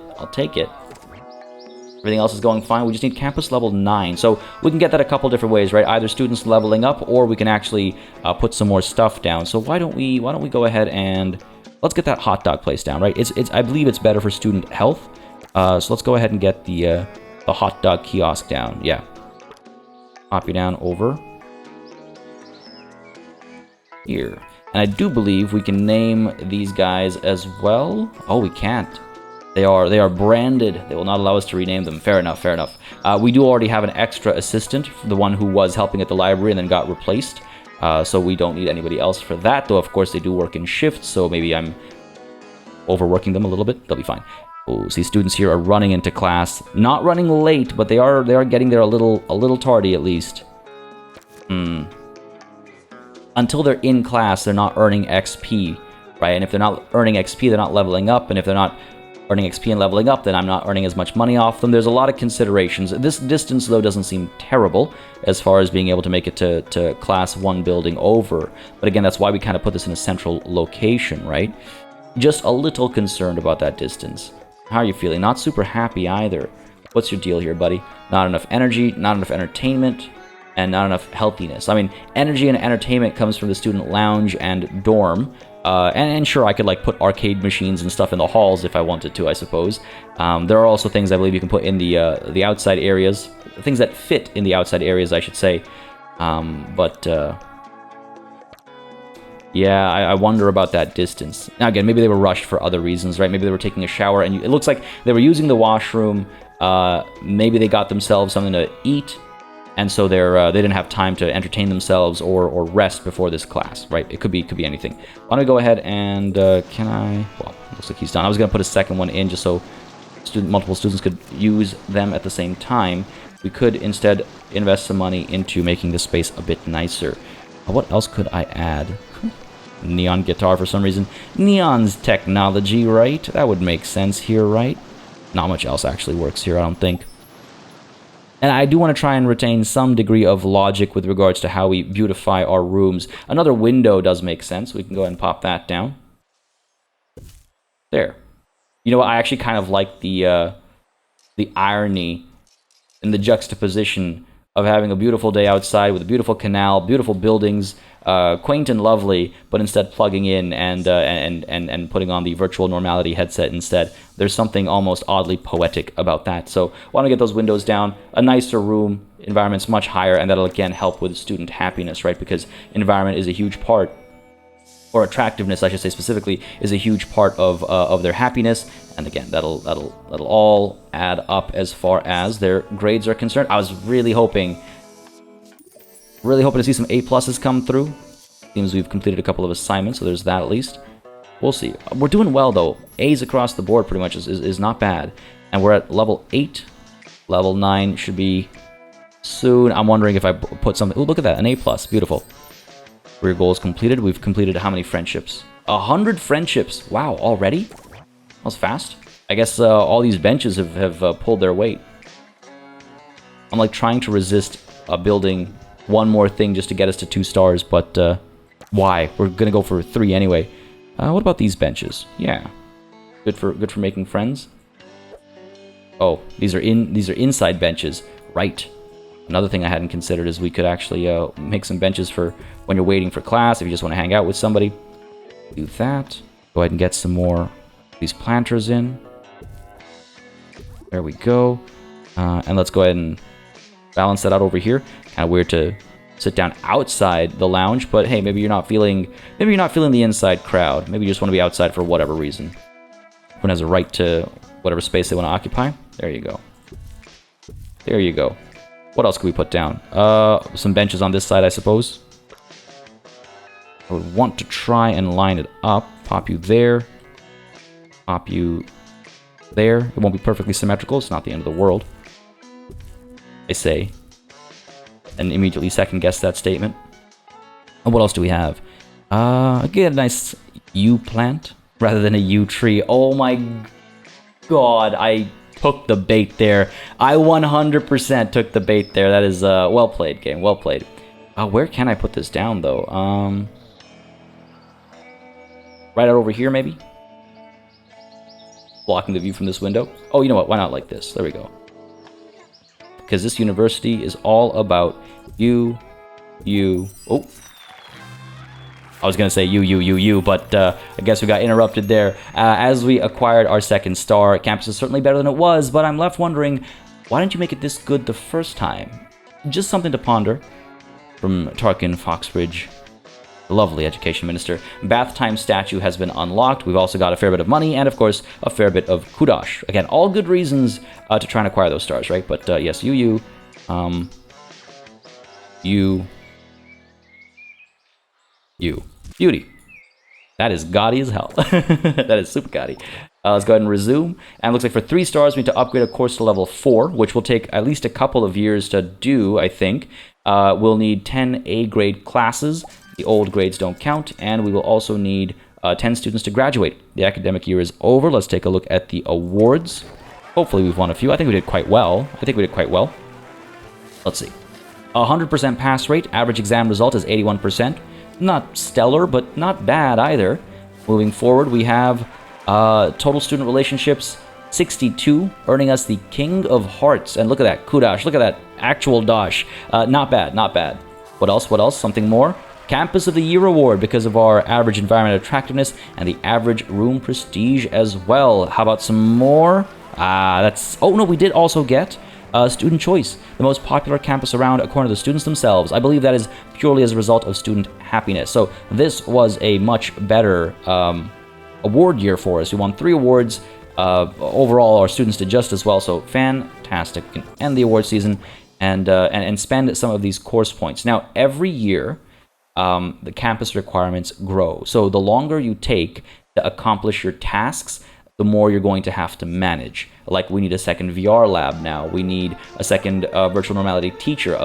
[SPEAKER 1] Everything else is going fine. We just need campus level 9. So we can get that a couple different ways, right? Either students leveling up, or we can actually put some more stuff down. So why don't we go ahead and let's get that hot dog place down, right? I believe it's better for student health. So let's go ahead and get the hot dog kiosk down. Yeah. Pop you down over here. And I do believe we can name these guys as well. Oh, we can't. They are branded. They will not allow us to rename them. Fair enough. We do already have an extra assistant, the one who was helping at the library and then got replaced. So we don't need anybody else for that. Though, of course, they do work in shifts, so maybe I'm overworking them a little bit. They'll be fine. Oh, see, students here are running into class. Not running late, but they are getting there a little tardy at least. Until they're in class, they're not earning XP, right? And if they're not earning XP, they're not leveling up. And if they're not earning XP and leveling up, then I'm not earning as much money off them. There's a lot of considerations. This distance, though, doesn't seem terrible as far as being able to make it to class 1 building over. But again, that's why we kind of put this in a central location, right? Just a little concerned about that distance. How are you feeling? Not super happy either. What's your deal here, buddy? Not enough energy, not enough entertainment, and not enough healthiness. I mean, energy and entertainment comes from the student lounge and dorm. And sure, I could like put arcade machines and stuff in the halls if I wanted to, I suppose. There are also things I believe you can put in the outside areas, things that fit in the outside areas, I should say. Yeah, I wonder about that distance. Now again, maybe they were rushed for other reasons, right? Maybe they were taking a shower, and it looks like they were using the washroom. Maybe they got themselves something to eat, and so they didn't have time to entertain themselves or rest before this class, right? It could be anything. Why don't we go ahead and can I? Well, looks like he's done. I was gonna put a second one in just so multiple students could use them at the same time. We could instead invest some money into making this space a bit nicer. What else could I add? Neon guitar for some reason. Neon's technology, right? That would make sense here, right? Not much else actually works here, I don't think. And I do want to try and retain some degree of logic with regards to how we beautify our rooms. Another window does make sense. We can go ahead and pop that down. There. You know what? I actually kind of like the irony and the juxtaposition of having a beautiful day outside with a beautiful canal, beautiful buildings, quaint and lovely, but instead plugging in and putting on the virtual normality headset instead. There's something almost oddly poetic about that. So want to get those windows down, a nicer room, environment's much higher, and that'll again help with student happiness, right? Because environment is a huge part, or attractiveness, I should say specifically, is a huge part of their happiness. And again, that'll all add up as far as their grades are concerned. I was really hoping to see some A+s come through. Seems we've completed a couple of assignments, so there's that at least. We'll see. We're doing well though. A's across the board pretty much is not bad. And we're at level 8. Level 9 should be soon. I'm wondering if I put something. Oh, look at that, an A+. Beautiful. Career goals completed. We've completed how many friendships? 100 friendships. Wow, already? That was fast. I guess all these benches have pulled their weight. I'm like trying to resist building one more thing just to get us to 2 stars, but why? We're gonna go for 3 anyway. What about these benches? Yeah, good for making friends. Oh, these are inside benches, right? Another thing I hadn't considered is we could actually make some benches for when you're waiting for class, if you just want to hang out with somebody. Do that. Go ahead and get some more of these planters in. There we go. And let's go ahead and balance that out over here. Kind of weird to sit down outside the lounge, but hey, maybe you're not feeling the inside crowd. Maybe you just want to be outside for whatever reason. Everyone has a right to whatever space they want to occupy. There you go. There you go. What else could we put down? Some benches on this side, I suppose. I would want to try and line it up. Pop you there. Pop you there. It won't be perfectly symmetrical. It's not the end of the world, I say. And immediately second guess that statement. And what else do we have? Get a nice U plant rather than a U tree. Oh my god, I took the bait there. I 100% took the bait there. That is well played, game. Well played. Where can I put this down though? Right out over here, maybe? Blocking the view from this window. Oh, you know what? Why not like this? There we go. Because this university is all about you. Oh. I was going to say you, but I guess we got interrupted there. As we acquired our second star, campus is certainly better than it was, but I'm left wondering, why didn't you make it this good the first time? Just something to ponder. From Tarkin Foxbridge, the lovely education minister. Bath time statue has been unlocked. We've also got a fair bit of money and, of course, a fair bit of kudosh. Again, all good reasons to try and acquire those stars, right? But yes, you. Beauty. That is gaudy as hell. That is super gaudy. Let's go ahead and resume. And it looks like for 3 stars, we need to upgrade a course to level 4, which will take at least a couple of years to do, I think. We'll need 10 A-grade classes. The old grades don't count. And we will also need 10 students to graduate. The academic year is over. Let's take a look at the awards. Hopefully we've won a few. I think we did quite well. Let's see. 100% pass rate. Average exam result is 81%. Not stellar, but not bad either. Moving forward, we have total student relationships 62, earning us the King of Hearts. And look at that, kudosh. Look at that, actual dosh. Not bad, not bad. What else? Something more? Campus of the Year award because of our average environment attractiveness and the average room prestige as well. How about some more? Oh no, we did also get student choice, the most popular campus around according to the students themselves. I believe that is purely as a result of student happiness. So this was a much better award year for us. We won 3 awards. Overall, our students did just as well. So fantastic. We can end the award season and spend some of these course points. Now, every year, the campus requirements grow. So the longer you take to accomplish your tasks, the more you're going to have to manage. Like, we need a second VR lab now. We need a second virtual normality teacher.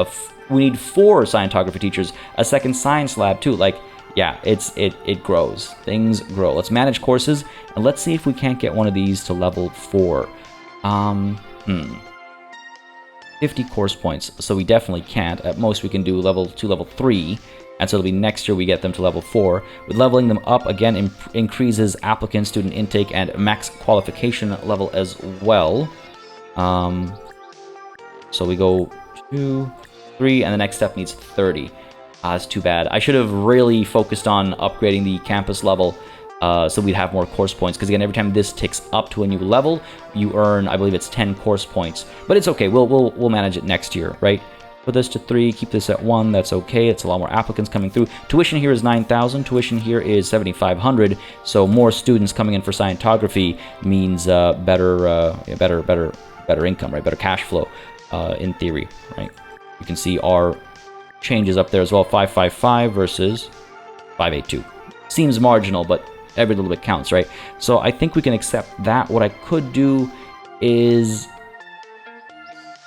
[SPEAKER 1] We need 4 scientography teachers, a second science lab too. Like, yeah, it grows. Things grow. Let's manage courses, and let's see if we can't get one of these to level 4. 50 course points, so we definitely can't. At most, we can do level 2, level 3. And so it'll be next year we get them to level 4. With leveling them up, again, increases applicant student intake and max qualification level as well. So we go 2, 3, and the next step needs 30. That's too bad. I should have really focused on upgrading the campus level so we'd have more course points. Because again, every time this ticks up to a new level, you earn, I believe it's 10 course points. But it's okay. We'll manage it next year, right? Put this to 3, keep this at 1. That's okay. It's a lot more applicants coming through. Tuition here is 9,000. Tuition here is 7,500. So more students coming in for scientography means better income, right? Better cash flow, in theory, right? You can see our changes up there as well. 555 versus 582. Seems marginal, but every little bit counts, right? So I think we can accept that. What I could do is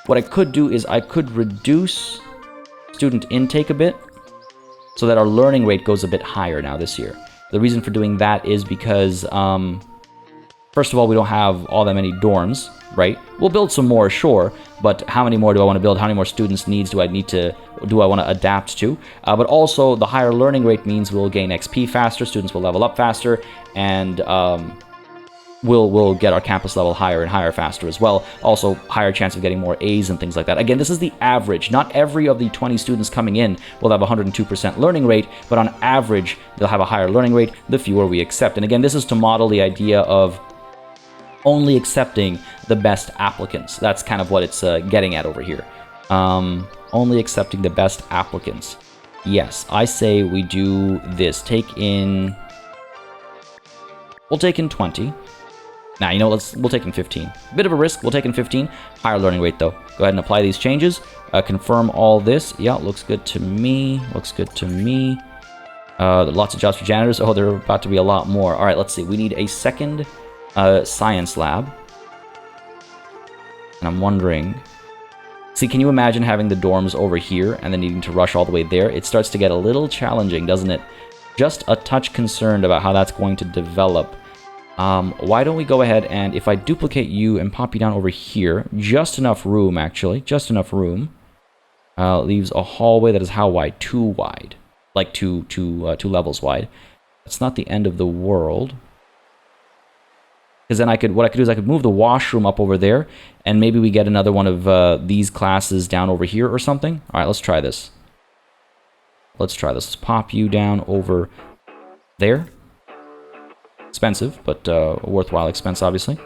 [SPEAKER 1] I could reduce student intake a bit so that our learning rate goes a bit higher now this year. The reason for doing that is because, first of all, we don't have all that many dorms, right? We'll build some more, sure, but how many more do I want to build? How many more students needs do I want to adapt to? But also, the higher learning rate means we'll gain XP faster, students will level up faster, and we'll get our campus level higher and higher faster as well. Also, higher chance of getting more A's and things like that. Again, this is the average. Not every of the 20 students coming in will have 102% learning rate, but on average, they'll have a higher learning rate the fewer we accept. And again, this is to model the idea of only accepting the best applicants. That's kind of what it's getting at over here. Only accepting the best applicants. Yes, I say we do this. We'll take in 20. Nah, you know, we'll take in 15. Bit of a risk, we'll take in 15. Higher learning rate, though. Go ahead and apply these changes. Confirm all this. Yeah, looks good to me. Looks good to me. Lots of jobs for janitors. Oh, there are about to be a lot more. All right, let's see. We need a second science lab. And I'm wondering... See, can you imagine having the dorms over here and then needing to rush all the way there? It starts to get a little challenging, doesn't it? Just a touch concerned about how that's going to develop. Why don't we go ahead and, if I duplicate you and pop you down over here, just enough room, actually, just enough room, leaves a hallway that is how wide? 2 wide. Like two levels wide. That's not the end of the world. Because then what I could do is I could move the washroom up over there, and maybe we get another one of these classes down over here or something. All right, let's try this. Let's try this. Let's pop you down over there. Expensive, but a worthwhile expense, obviously.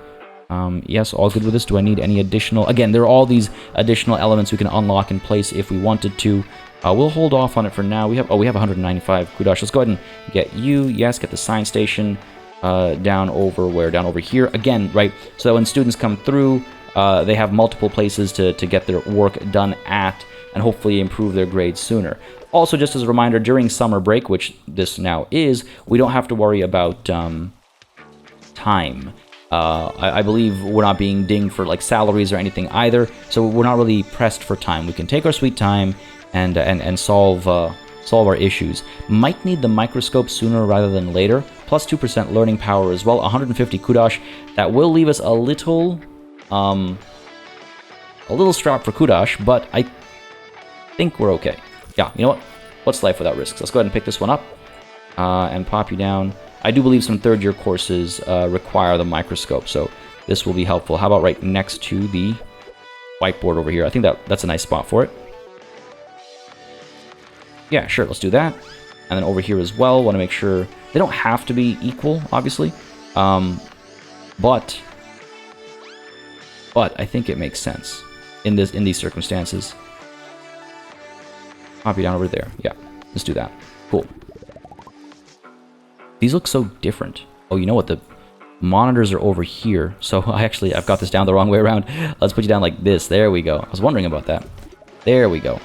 [SPEAKER 1] Yes, all good with this. Do I need any additional... Again, there are all these additional elements we can unlock in place if we wanted to. We'll hold off on it for now. We have 195 kudosh. Let's go ahead and get you. Yes, get the science station down over where? Down over here. Again, right? So when students come through, they have multiple places to get their work done at and hopefully improve their grades sooner. Also, just as a reminder, during summer break, which this now is, we don't have to worry about time. I believe we're not being dinged for like salaries or anything either, so we're not really pressed for time. We can take our sweet time and solve our issues. Might need the microscope sooner rather than later. Plus 2% learning power as well. 150 kudosh. That will leave us a little strapped for kudosh, but I think we're okay. Yeah, you know what? What's life without risks? Let's go ahead and pick this one up and pop you down. I do believe some third-year courses require the microscope, so this will be helpful. How about right next to the whiteboard over here? I think that's a nice spot for it. Yeah, sure, let's do that. And then over here as well, want to make sure... They don't have to be equal, obviously, but I think it makes sense in these circumstances. Pop you down over there. Yeah, let's do that. Cool. These look so different. Oh, you know what? The monitors are over here. So I've got this down the wrong way around. Let's put you down like this. There we go. I was wondering about that. There we go.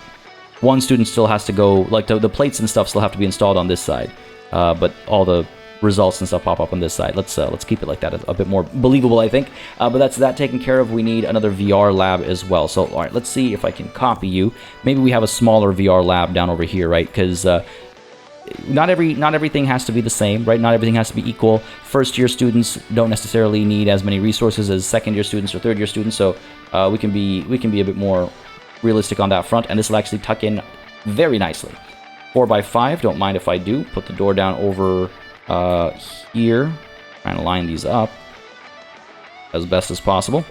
[SPEAKER 1] One student still has to go, like the plates and stuff still have to be installed on this side. But all the results and stuff pop up on this side. Let's keep it like that. A bit more believable, I think. But that's that taken care of. We need another VR lab as well. So, all right, let's see if I can copy you. Maybe we have a smaller VR lab down over here, right? Because not everything has to be the same, right? Not everything has to be equal. First-year students don't necessarily need as many resources as second-year students or third-year students. So we can be a bit more realistic on that front, and this will actually tuck in very nicely. 4x5, don't mind if I do. Put the door down over here. Trying to line these up as best as possible.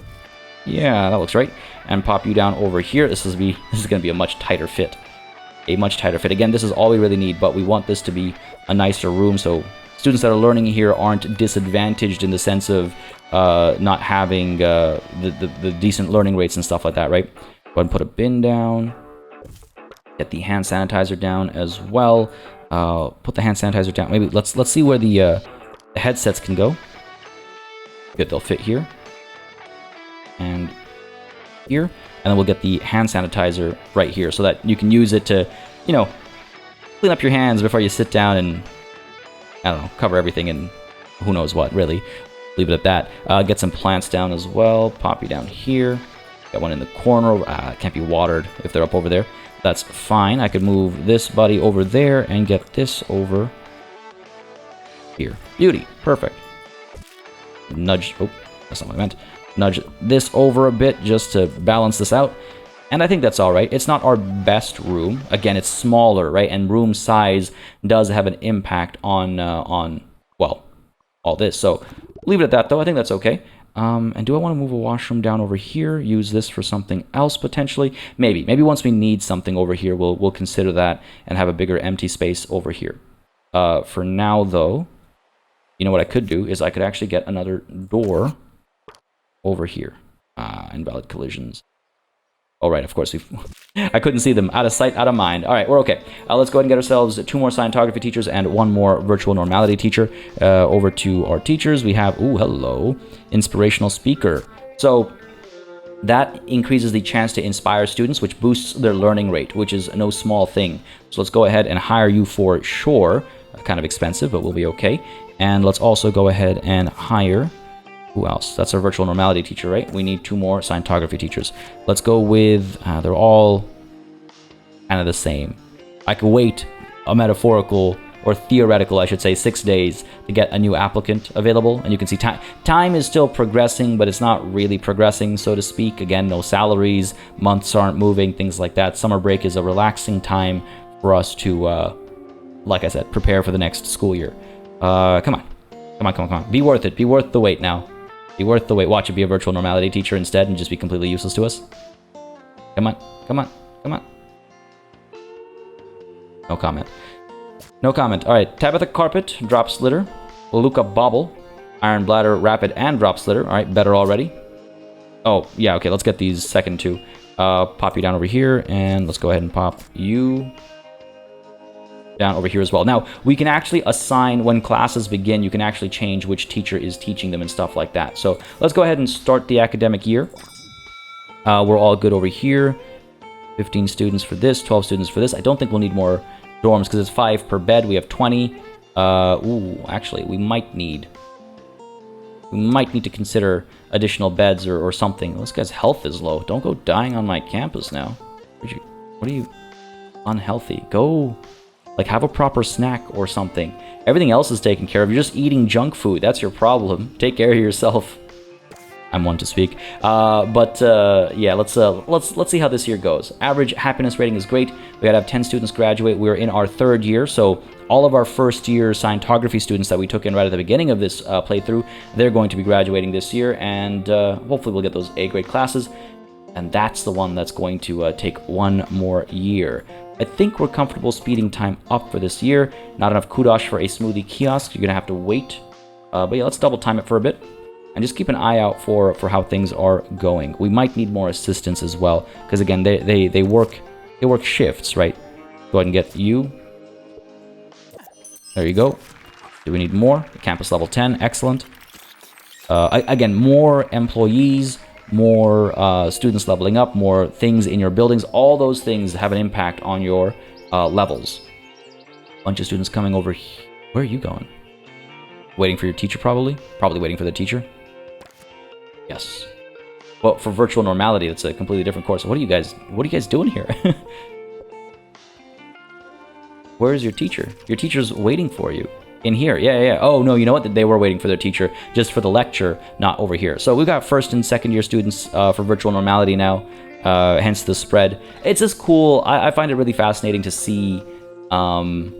[SPEAKER 1] Yeah, that looks right. And pop you down over here. This is going to be a much tighter fit. A much tighter fit. Again, this is all we really need, but we want this to be a nicer room so students that are learning here aren't disadvantaged in the sense of not having the decent learning rates and stuff like that, right? Go ahead and put a bin down. Get the hand sanitizer down as well. Put the hand sanitizer down. Maybe let's see where the headsets can go. Good, they'll fit here. And here. And then we'll get the hand sanitizer right here so that you can use it to, you know, clean up your hands before you sit down and, I don't know, cover everything and who knows what, really. Leave it at that. Get some plants down as well. Pop you down here. Got one in the corner. Can't be watered if they're up over there. That's fine. I could move this buddy over there and get this over here. Beauty. Perfect. Nudge. Oh, that's not what I meant. Nudge this over a bit just to balance this out. And I think that's all right. It's not our best room. Again, it's smaller, right? And room size does have an impact on well, all this. So leave it at that, though. I think that's okay. And do I want to move a washroom down over here? Use this for something else, potentially? Maybe. Maybe once we need something over here, we'll consider that and have a bigger empty space over here. For now, though, you know what I could do is I could actually get another door over here. Invalid collisions. All right, of course, I couldn't see them. Out of sight, out of mind. All right, we're okay. Let's go ahead and get ourselves 2 more scientography teachers and 1 more virtual normality teacher. Over to our teachers, we have, ooh, hello, inspirational speaker. So that increases the chance to inspire students, which boosts their learning rate, which is no small thing. So let's go ahead and hire you for sure. Kind of expensive, but we'll be okay. And let's also go ahead and hire... Who else? That's our virtual normality teacher, right? We need 2 more scientography teachers. Let's go with... they're all kind of the same. I could wait a metaphorical, or theoretical, I should say, 6 days to get a new applicant available. And you can see time is still progressing, but it's not really progressing, so to speak. Again, no salaries, months aren't moving, things like that. Summer break is a relaxing time for us to, like I said, prepare for the next school year. Come on. Come on, come on, come on. Be worth it. Be worth the wait now. Be worth the wait. Watch it be a virtual normality teacher instead and just be completely useless to us. Come on. Come on. Come on. No comment. No comment. Alright. Tabitha Carpet, Drop Slitter. Luca Bobble, Iron Bladder, Rapid, and Drop Slitter. Alright, better already. Oh, yeah, okay. Let's get these second 2. Pop you down over here, and let's go ahead and pop you down over here as well. Now, we can actually assign, when classes begin, you can actually change which teacher is teaching them and stuff like that. So let's go ahead and start the academic year. We're all good over here. 15 students for this, 12 students for this. I don't think we'll need more dorms because it's 5 per bed. We have 20. Ooh, actually, we might need to consider additional beds or something. This guy's health is low. Don't go dying on my campus now. What are you? Unhealthy. Go... Like, have a proper snack or something. Everything else is taken care of. You're just eating junk food. That's your problem. Take care of yourself. I'm one to speak. Yeah, let's see how this year goes. Average happiness rating is great. We gotta have 10 students graduate. We're in our 3rd year, so all of our first-year scientography students that we took in right at the beginning of this playthrough, they're going to be graduating this year, and hopefully we'll get those A-grade classes. And that's the one that's going to take 1 more year. I think we're comfortable speeding time up for this year. Not enough kudosh for a smoothie kiosk. You're going to have to wait. But yeah, let's double time it for a bit. And just keep an eye out for how things are going. We might need more assistance as well. Because again, they work shifts, right? Go ahead and get you. There you go. Do we need more? Campus level 10. Excellent. Again, more employees, more students leveling up, more things in your buildings. All those things have an impact on your levels. Bunch of students coming over here. Where are you going? Waiting for your teacher, probably? Probably waiting for the teacher. Yes. Well, for virtual normality, it's a completely different course. What are you guys doing here? Where is your teacher? Your teacher's waiting for you. In here, yeah. Oh, no, you know what? They were waiting for their teacher just for the lecture, not over here. So we've got 1st and 2nd year students for virtual normality now, hence the spread. It's just cool. I find it really fascinating to see... I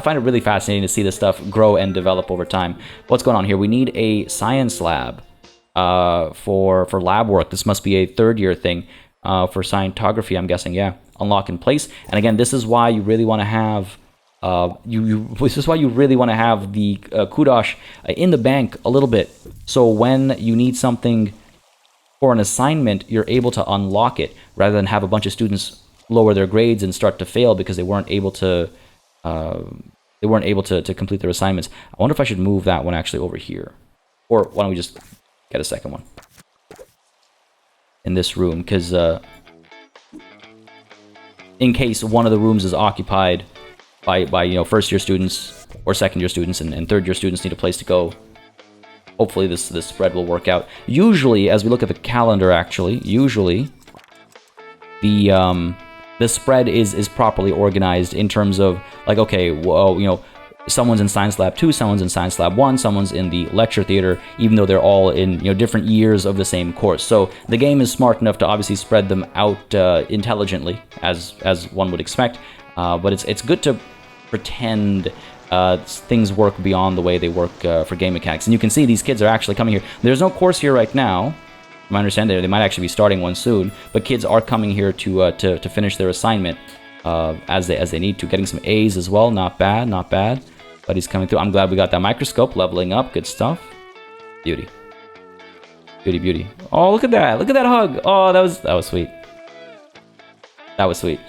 [SPEAKER 1] find it really fascinating to see this stuff grow and develop over time. What's going on here? We need a science lab. for lab work. This must be a third-year thing. For scientography, I'm guessing, yeah. Unlock in place. And again, this is why you really want to have this is why you really want to have the kudosh in the bank a little bit. So when you need something for an assignment, you're able to unlock it rather than have a bunch of students lower their grades and start to fail because they weren't able to complete their assignments. I wonder if I should move that one actually over here. Or why don't we just get a second one in this room, because in case one of the rooms is occupied by you know, first-year students or second-year students, and third-year students need a place to go. Hopefully this spread will work out. Usually, as we look at the calendar, actually, usually the spread is properly organized in terms of, like, okay, well, you know, someone's in Science Lab 2, someone's in Science Lab 1, someone's in the lecture theater, even though they're all in, you know, different years of the same course. So the game is smart enough to obviously spread them out intelligently, as one would expect. But it's good to pretend things work beyond the way they work for game mechanics. And you can see these kids are actually coming here. There's no course here right now. From my understanding, they might actually be starting one soon. But kids are coming here to finish their assignment as they need to. Getting some A's as well. Not bad, not bad. But he's coming through. I'm glad we got that microscope. Leveling up. Good stuff. Beauty. Beauty, beauty. Oh, look at that. Look at that hug. Oh, that was sweet. That was sweet.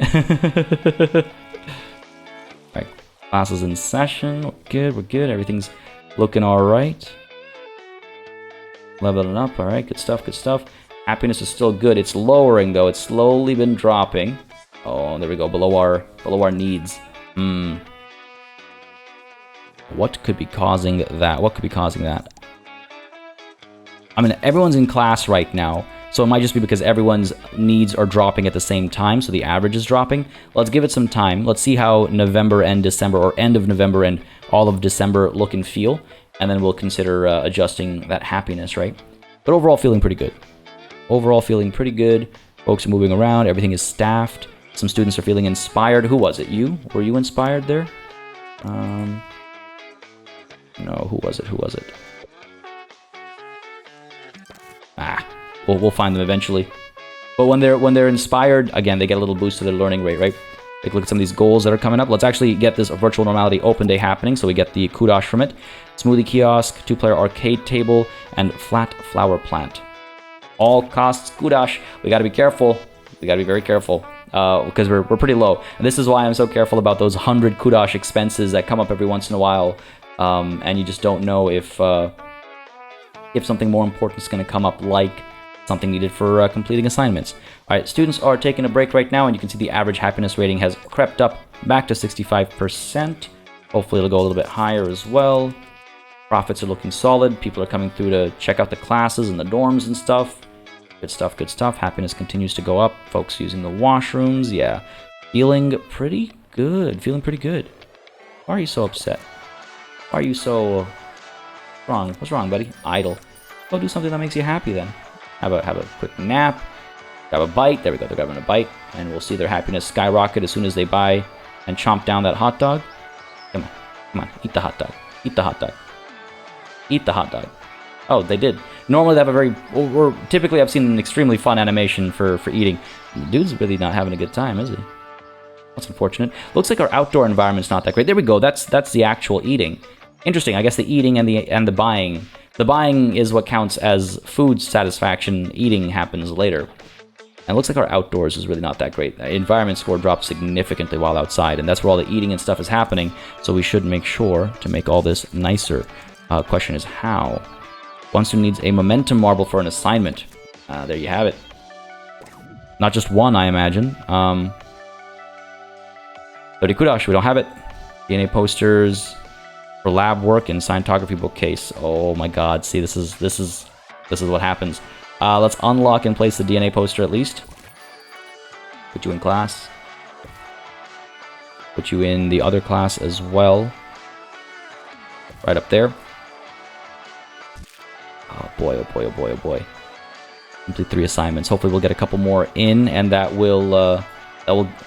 [SPEAKER 1] Alright. Classes in session. We're good. We're good. Everything's looking alright. Leveling up. Alright. Good stuff. Good stuff. Happiness is still good. It's lowering, though. It's slowly been dropping. Oh, there we go. Below our needs. What could be causing that? What could be causing that? I mean, everyone's in class right now, so it might just be because everyone's needs are dropping at the same time, so the average is dropping. Let's give it some time. Let's see how November and December, or end of November and all of December look and feel, and then we'll consider adjusting that happiness, right? But overall, feeling pretty good. Overall, feeling pretty good. Folks are moving around. Everything is staffed. Some students are feeling inspired. Who was it? You? Were you inspired there? No, who was it? Who was it? We'll find them eventually. But when they're inspired, again, they get a little boost to their learning rate, right? Take a look at some of these goals that are coming up. Let's actually get this virtual normality open day happening, so we get the kudosh from it. Smoothie kiosk, 2-player arcade table, and flat flower plant. All costs kudosh. We got to be careful. We got to be very careful. Because we're pretty low. And this is why I'm so careful about those 100 kudosh expenses that come up every once in a while. And you just don't know if something more important is going to come up, like something needed for completing assignments. All right, students are taking a break right now, and you can see the average happiness rating has crept up back to 65%. Hopefully it'll go a little bit higher as well. Profits are looking solid. People are coming through to check out the classes and the dorms and stuff. Good stuff, good stuff. Happiness continues to go up. Folks using the washrooms, yeah. Feeling pretty good. Feeling pretty good. Why are you so upset? Why are you so wrong? What's wrong, buddy? Idle. Go do something that makes you happy then. Have a quick nap. Grab a bite. There we go. They're grabbing a bite. And we'll see their happiness skyrocket as soon as they buy and chomp down that hot dog. Come on. Come on. Eat the hot dog. Eat the hot dog. Eat the hot dog. Oh, they did. Normally they have a very... Or typically I've seen an extremely fun animation for eating. The dude's really not having a good time, is he? That's unfortunate. Looks like our outdoor environment's not that great. There we go. That's the actual eating. Interesting. I guess the eating and the buying. The buying is what counts as food satisfaction. Eating happens later. And it looks like our outdoors is really not that great. The environment score drops significantly while outside, and that's where all the eating and stuff is happening. So we should make sure to make all this nicer. Question is how? One student needs a momentum marble for an assignment. There you have it. Not just one, I imagine. 30 kudosh, we don't have it. DNA posters for lab work and scientography bookcase. Oh my god, see, this is what happens. Let's unlock and place the DNA poster at least. Put you in class. Put you in the other class as well. Right up there. Oh boy, oh boy, oh boy, oh boy. Complete 3 assignments. Hopefully we'll get a couple more in, and that will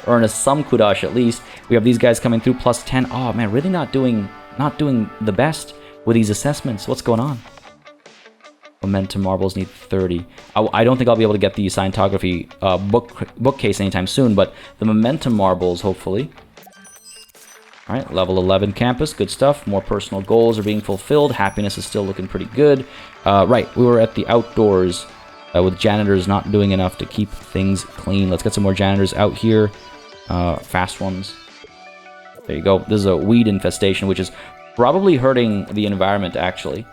[SPEAKER 1] earn us some kudosh at least. We have these guys coming through plus 10. Oh man, really not doing the best with these assessments. What's going on? Momentum marbles need 30. I don't think I'll be able to get the Scientography bookcase anytime soon, but the momentum marbles, hopefully. Alright, level 11 campus, good stuff. More personal goals are being fulfilled. Happiness is still looking pretty good. Right, we were at the outdoors with janitors not doing enough to keep things clean. Let's get some more janitors out here. Fast ones. There you go. This is a weed infestation, which is probably hurting the environment, actually.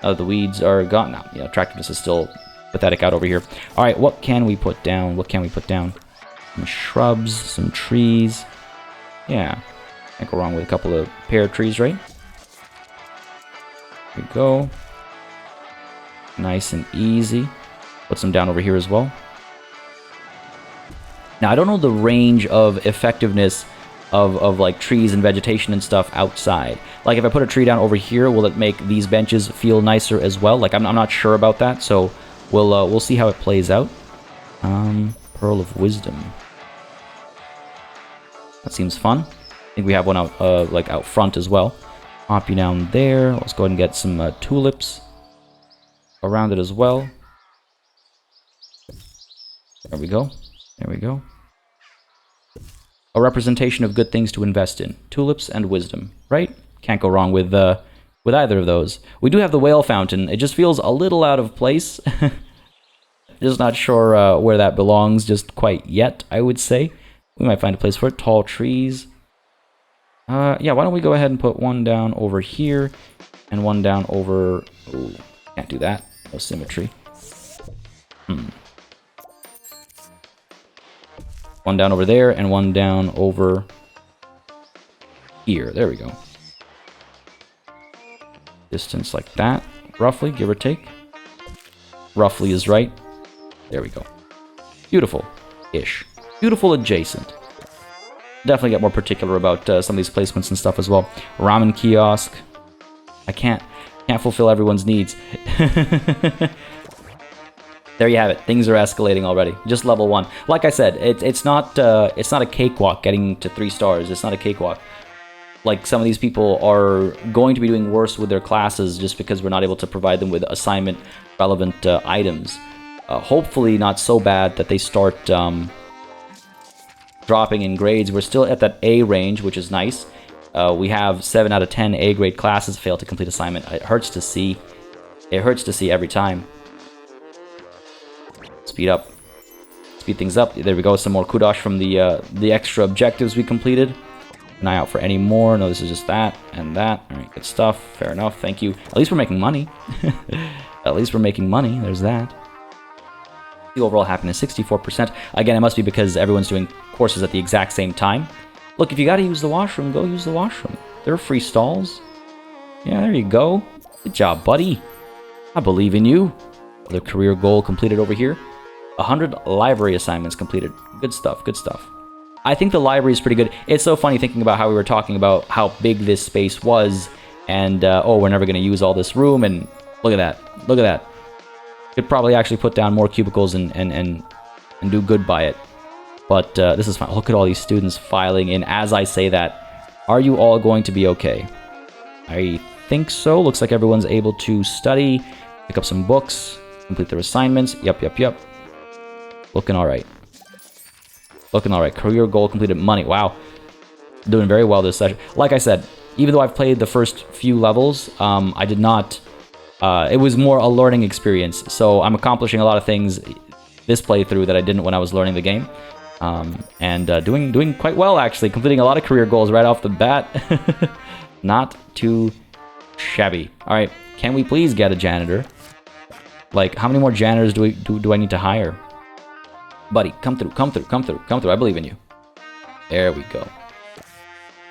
[SPEAKER 1] The weeds are gone now. Yeah, attractiveness is still pathetic out over here. Alright, what can we put down? What can we put down? Some shrubs, some trees. Yeah. Can't go wrong with a couple of pear trees, right? There we go. Nice and easy. Put some down over here as well. Now, I don't know the range of effectiveness of like trees and vegetation and stuff outside. Like if I put a tree down over here, will it make these benches feel nicer as well? Like I'm not sure about that, so we'll see how it plays out. Pearl of Wisdom. That seems fun. I think we have one out like out front as well. Pop you down there. Let's go ahead and get some tulips around it as well. There we go. There we go. A representation of good things to invest in. Tulips and wisdom, right? Can't go wrong with either of those. We do have the whale fountain. It just feels a little out of place. Just not sure where that belongs just quite yet, I would say. We might find a place for it. Tall trees. Yeah, why don't we go ahead and put one down over here and one down over... Ooh, can't do that. No symmetry. One down over there, and one down over here. There we go. Distance like that, roughly, give or take. Roughly is right. There we go. Beautiful-ish. Beautiful adjacent. Definitely get more particular about some of these placements and stuff as well. Ramen kiosk. I can't fulfill everyone's needs. There you have it. Things are escalating already. Just level 1. Like I said, it's not a cakewalk getting to 3 stars. It's not a cakewalk. Like some of these people are going to be doing worse with their classes just because we're not able to provide them with assignment relevant items. Hopefully not so bad that they start dropping in grades. We're still at that A range, which is nice. We have 7 out of 10 A grade classes fail to complete assignment. It hurts to see. It hurts to see every time. Speed up. Speed things up. There we go. Some more kudos from the extra objectives we completed. An eye out for any more. No, this is just that and that. Alright, good stuff. Fair enough. Thank you. At least we're making money. At least we're making money. There's that. The overall happiness, 64%. Again, it must be because everyone's doing courses at the exact same time. Look, if you gotta use the washroom, go use the washroom. There are free stalls. Yeah, there you go. Good job, buddy. I believe in you. Another career goal completed over here. 100 library assignments completed. Good stuff, good stuff. I think the library is pretty good. It's so funny thinking about how we were talking about how big this space was, and oh, we're never going to use all this room, and look at that. Look at that. Could probably actually put down more cubicles and do good by it. But this is fine. Look at all these students filing in as I say that. Are you all going to be okay? I think so. Looks like everyone's able to study, pick up some books, complete their assignments. Yep. Looking all right. Looking all right. Career goal completed. Money. Wow. Doing very well this session. Like I said, even though I've played the first few levels, I did not... it was more a learning experience. So I'm accomplishing a lot of things this playthrough that I didn't when I was learning the game. And doing quite well, actually. Completing a lot of career goals right off the bat. Not too shabby. All right. Can we please get a janitor? Like, how many more janitors do I need to hire? Buddy, come through. I believe in you. There we go.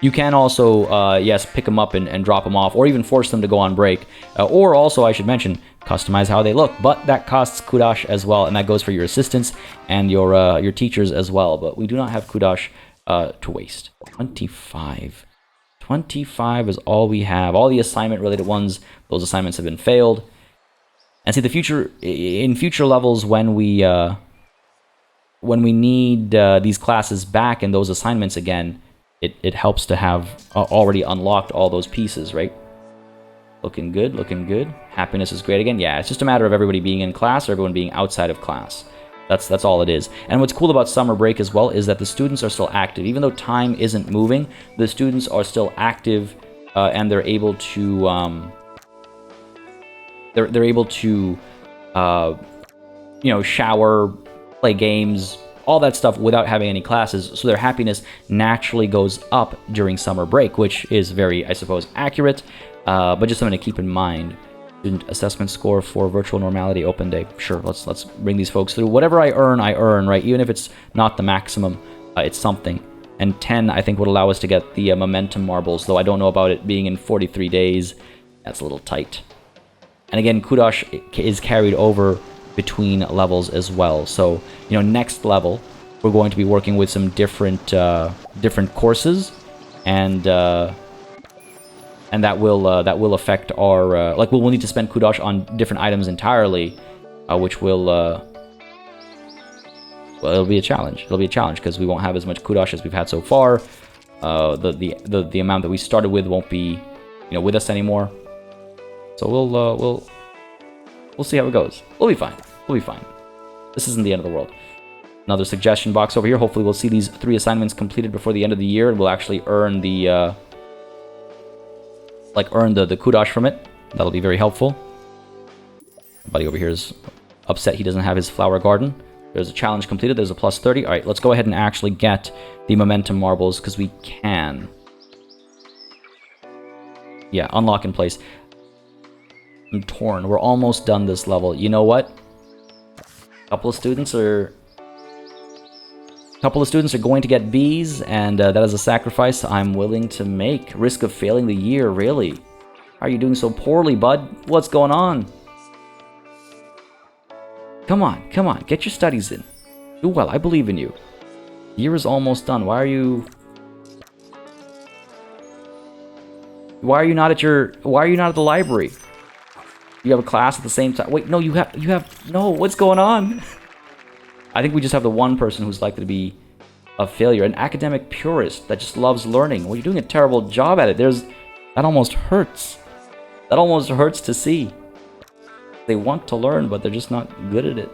[SPEAKER 1] You can also, yes, pick them up and drop them off, or even force them to go on break. Or also, I should mention, customize how they look. But that costs kudosh as well, and that goes for your assistants and your teachers as well. But we do not have kudosh to waste. 25. 25 is all we have. All the assignment-related ones, those assignments have been failed. And see, in future levels, when we need these classes back and those assignments again, it helps to have already unlocked all those pieces, right? Looking good, looking good. Happiness is great again. Yeah, it's just a matter of everybody being in class or everyone being outside of class. That's all it is. And what's cool about summer break as well is that the students are still active. Even though time isn't moving, the students are still active, and they're able to they're able to you know, shower, play games, all that stuff without having any classes. So their happiness naturally goes up during summer break, which is very, I suppose, accurate, but just something to keep in mind. Student assessment score for virtual normality open day. Sure, let's bring these folks through. Whatever I earn, right? Even if it's not the maximum, it's something. And 10, I think, would allow us to get the momentum marbles, though I don't know about it being in 43 days. That's a little tight. And again, Kudosh is carried over between levels as well. So, you know, next level, we're going to be working with some different courses, and that will affect our like we'll need to spend Kudosh on different items entirely, which will well, it'll be a challenge. It'll be a challenge because we won't have as much Kudosh as we've had so far. The amount that we started with won't be, you know, with us anymore. So we'll see how it goes. We'll be fine. We'll be fine. This isn't the end of the world. Another suggestion box over here. Hopefully we'll see these 3 assignments completed before the end of the year, and we'll actually earn the the Kudosh from it. That'll be very helpful. Buddy over here is upset he doesn't have his flower garden. There's a challenge completed. There's a plus 30. All right, let's go ahead and actually get the momentum marbles because we can. Yeah, unlock in place. I'm torn. We're almost done this level. You know what? A couple of students are going to get Bs, and that is a sacrifice I'm willing to make. Risk of failing the year, really? How are you doing so poorly, bud? What's going on? Come on, get your studies in. Do well, I believe in you. Year is almost done. Why are you not at the library? You have a class at the same time. Wait, no, you have no, what's going on? I think we just have the one person who's likely to be a failure, an academic purist that just loves learning. Well, you're doing a terrible job at it. That almost hurts. That almost hurts to see. They want to learn, but they're just not good at it.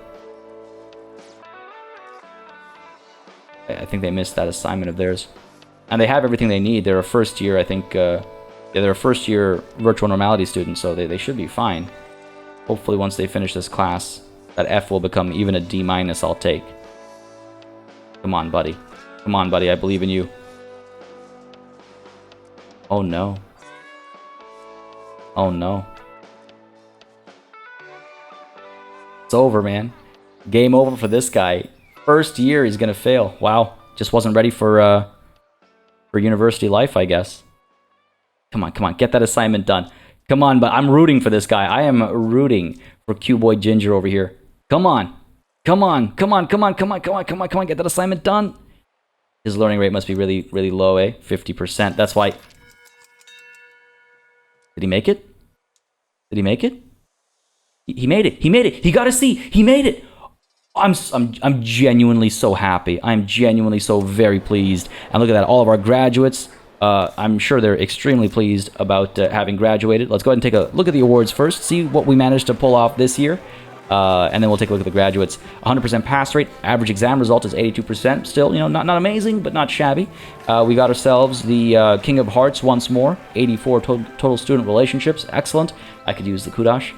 [SPEAKER 1] I think they missed that assignment of theirs. And they have everything they need. They're a first year, I think, yeah, they're a first year virtual normality student, so they should be fine. Hopefully once they finish this class, that F will become even a D- I'll take. Come on, buddy. Come on, buddy, I believe in you. Oh no. Oh no. It's over, man. Game over for this guy. First year he's gonna fail. Wow. Just wasn't ready for university life, I guess. Come on, get that assignment done. Come on, but I'm rooting for this guy. I am rooting for Q-Boy Ginger over here. Come on, get that assignment done. His learning rate must be really, really low, eh? 50%. That's why. Did he make it? Did he make it? He made it. He got a C. He made it. I'm genuinely so happy. I'm genuinely so very pleased. And look at that, all of our graduates. I'm sure they're extremely pleased about having graduated. Let's go ahead and take a look at the awards first, see what we managed to pull off this year, and then we'll take a look at the graduates. 100% pass rate, average exam result is 82%. Still, you know, not amazing, but not shabby. We got ourselves the King of Hearts once more, 84 total student relationships, excellent. I could use the Kudosh.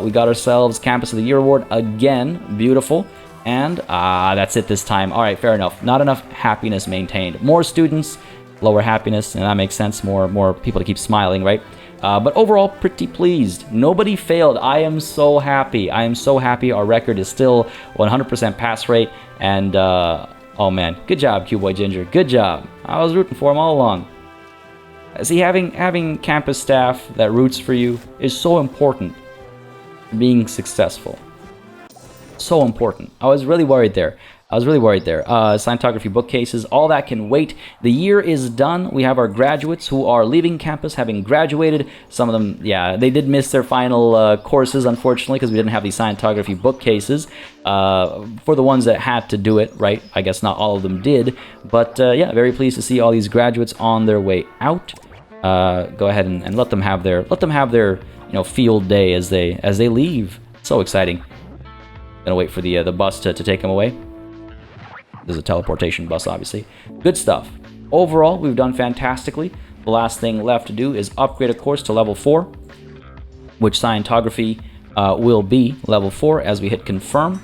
[SPEAKER 1] We got ourselves Campus of the Year award again, beautiful. And that's it this time. All right, fair enough. Not enough happiness maintained. More students, lower happiness, and that makes sense. More people to keep smiling, right? But overall, pretty pleased. Nobody failed. I am so happy. I am so happy. Our record is still 100% pass rate. And, oh man, good job, Q-Boy Ginger. Good job. I was rooting for him all along. See, having campus staff that roots for you is so important. Being successful. So important. I was really worried there. Scientography bookcases, all that can wait. The year is done. We have our graduates who are leaving campus having graduated. Some of them, yeah, they did miss their final courses, unfortunately, because we didn't have these scientography bookcases. For the ones that had to do it, right? I guess not all of them did. But yeah, very pleased to see all these graduates on their way out. go ahead and let them have their field day as they leave. So exciting. Gonna wait for the bus to take them away. There's a teleportation bus, obviously. Good stuff. Overall, we've done fantastically. The last thing left to do is upgrade a course to level 4, which scientography will be level 4 as we hit confirm.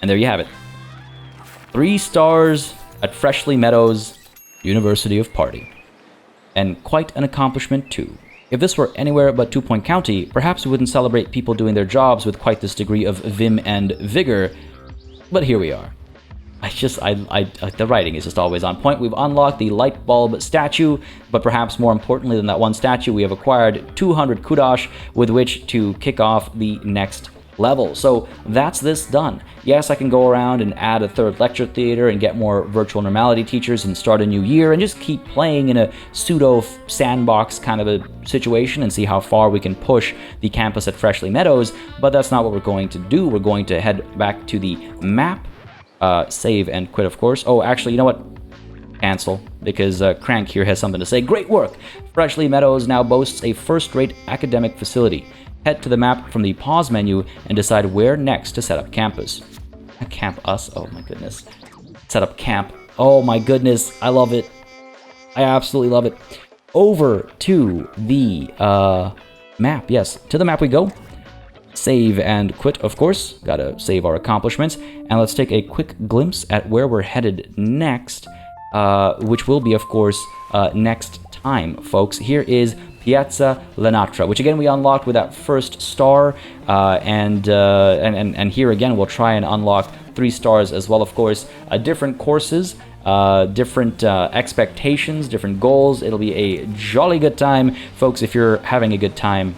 [SPEAKER 1] And there you have it. 3 stars at Freshleigh Meadows, University of Party. And quite an accomplishment too. If this were anywhere but 2 Point County, perhaps we wouldn't celebrate people doing their jobs with quite this degree of vim and vigor. But here we are. The writing is just always on point. We've unlocked the light bulb statue, but perhaps more importantly than that one statue, we have acquired 200 kudosh with which to kick off the next level. So that's this done. Yes, I can go around and add a 3rd lecture theater and get more virtual normality teachers and start a new year and just keep playing in a pseudo sandbox kind of a situation and see how far we can push the campus at Freshleigh Meadows, but that's not what we're going to do. We're going to head back to the map. Save and quit, of course. Oh, actually, you know what? Cancel, because Crank here has something to say. Great work! Freshleigh Meadows now boasts a first-rate academic facility. Head to the map from the pause menu and decide where next to set up campus. Camp us? Oh my goodness. Set up camp. Oh my goodness. I love it. I absolutely love it. Over to the map. Yes, to the map we go. Save and quit, of course. Gotta save our accomplishments. And let's take a quick glimpse at where we're headed next, which will be, of course, next time, folks. Here is Piazza Lenatra, which again we unlocked with that 1st star, and here again we'll try and unlock 3 stars as well, of course. Different courses, different expectations, different goals. It'll be a jolly good time, folks. If you're having a good time,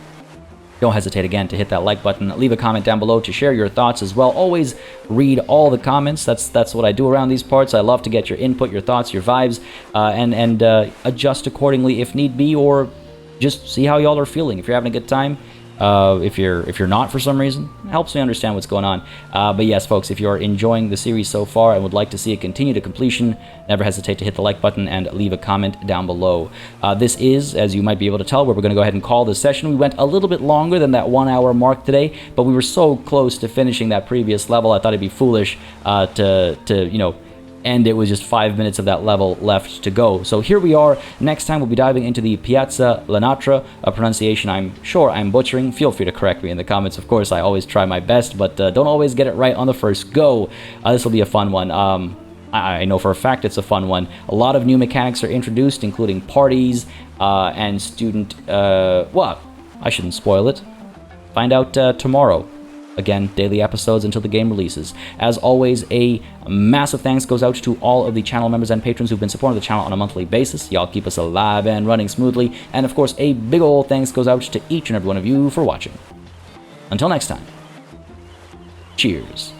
[SPEAKER 1] don't hesitate again to hit that like button. Leave a comment down below to share your thoughts as well. Always read all the comments. That's what I do around these parts. I love to get your input, your thoughts, your vibes, and adjust accordingly if need be, or just see how y'all are feeling. If you're having a good time, if you're not for some reason, it helps me understand what's going on. But yes, folks, if you're enjoying the series so far and would like to see it continue to completion, never hesitate to hit the like button and leave a comment down below. This is, as you might be able to tell, where we're going to go ahead and call this session. We went a little bit longer than that 1 hour mark today, but we were so close to finishing that previous level, I thought it'd be foolish to end it with just 5 minutes of that level left to go. So here we are. Next time we'll be diving into the Piazza Lenatra, a pronunciation I'm sure I'm butchering. Feel free to correct me in the comments, of course. I always try my best, but don't always get it right on the first go. This will be a fun one. I know for a fact it's a fun one. A lot of new mechanics are introduced, including parties and student... well, I shouldn't spoil it. Find out tomorrow. Again, daily episodes until the game releases. As always, a massive thanks goes out to all of the channel members and patrons who've been supporting the channel on a monthly basis. Y'all keep us alive and running smoothly. And of course, a big ol' thanks goes out to each and every one of you for watching. Until next time, cheers.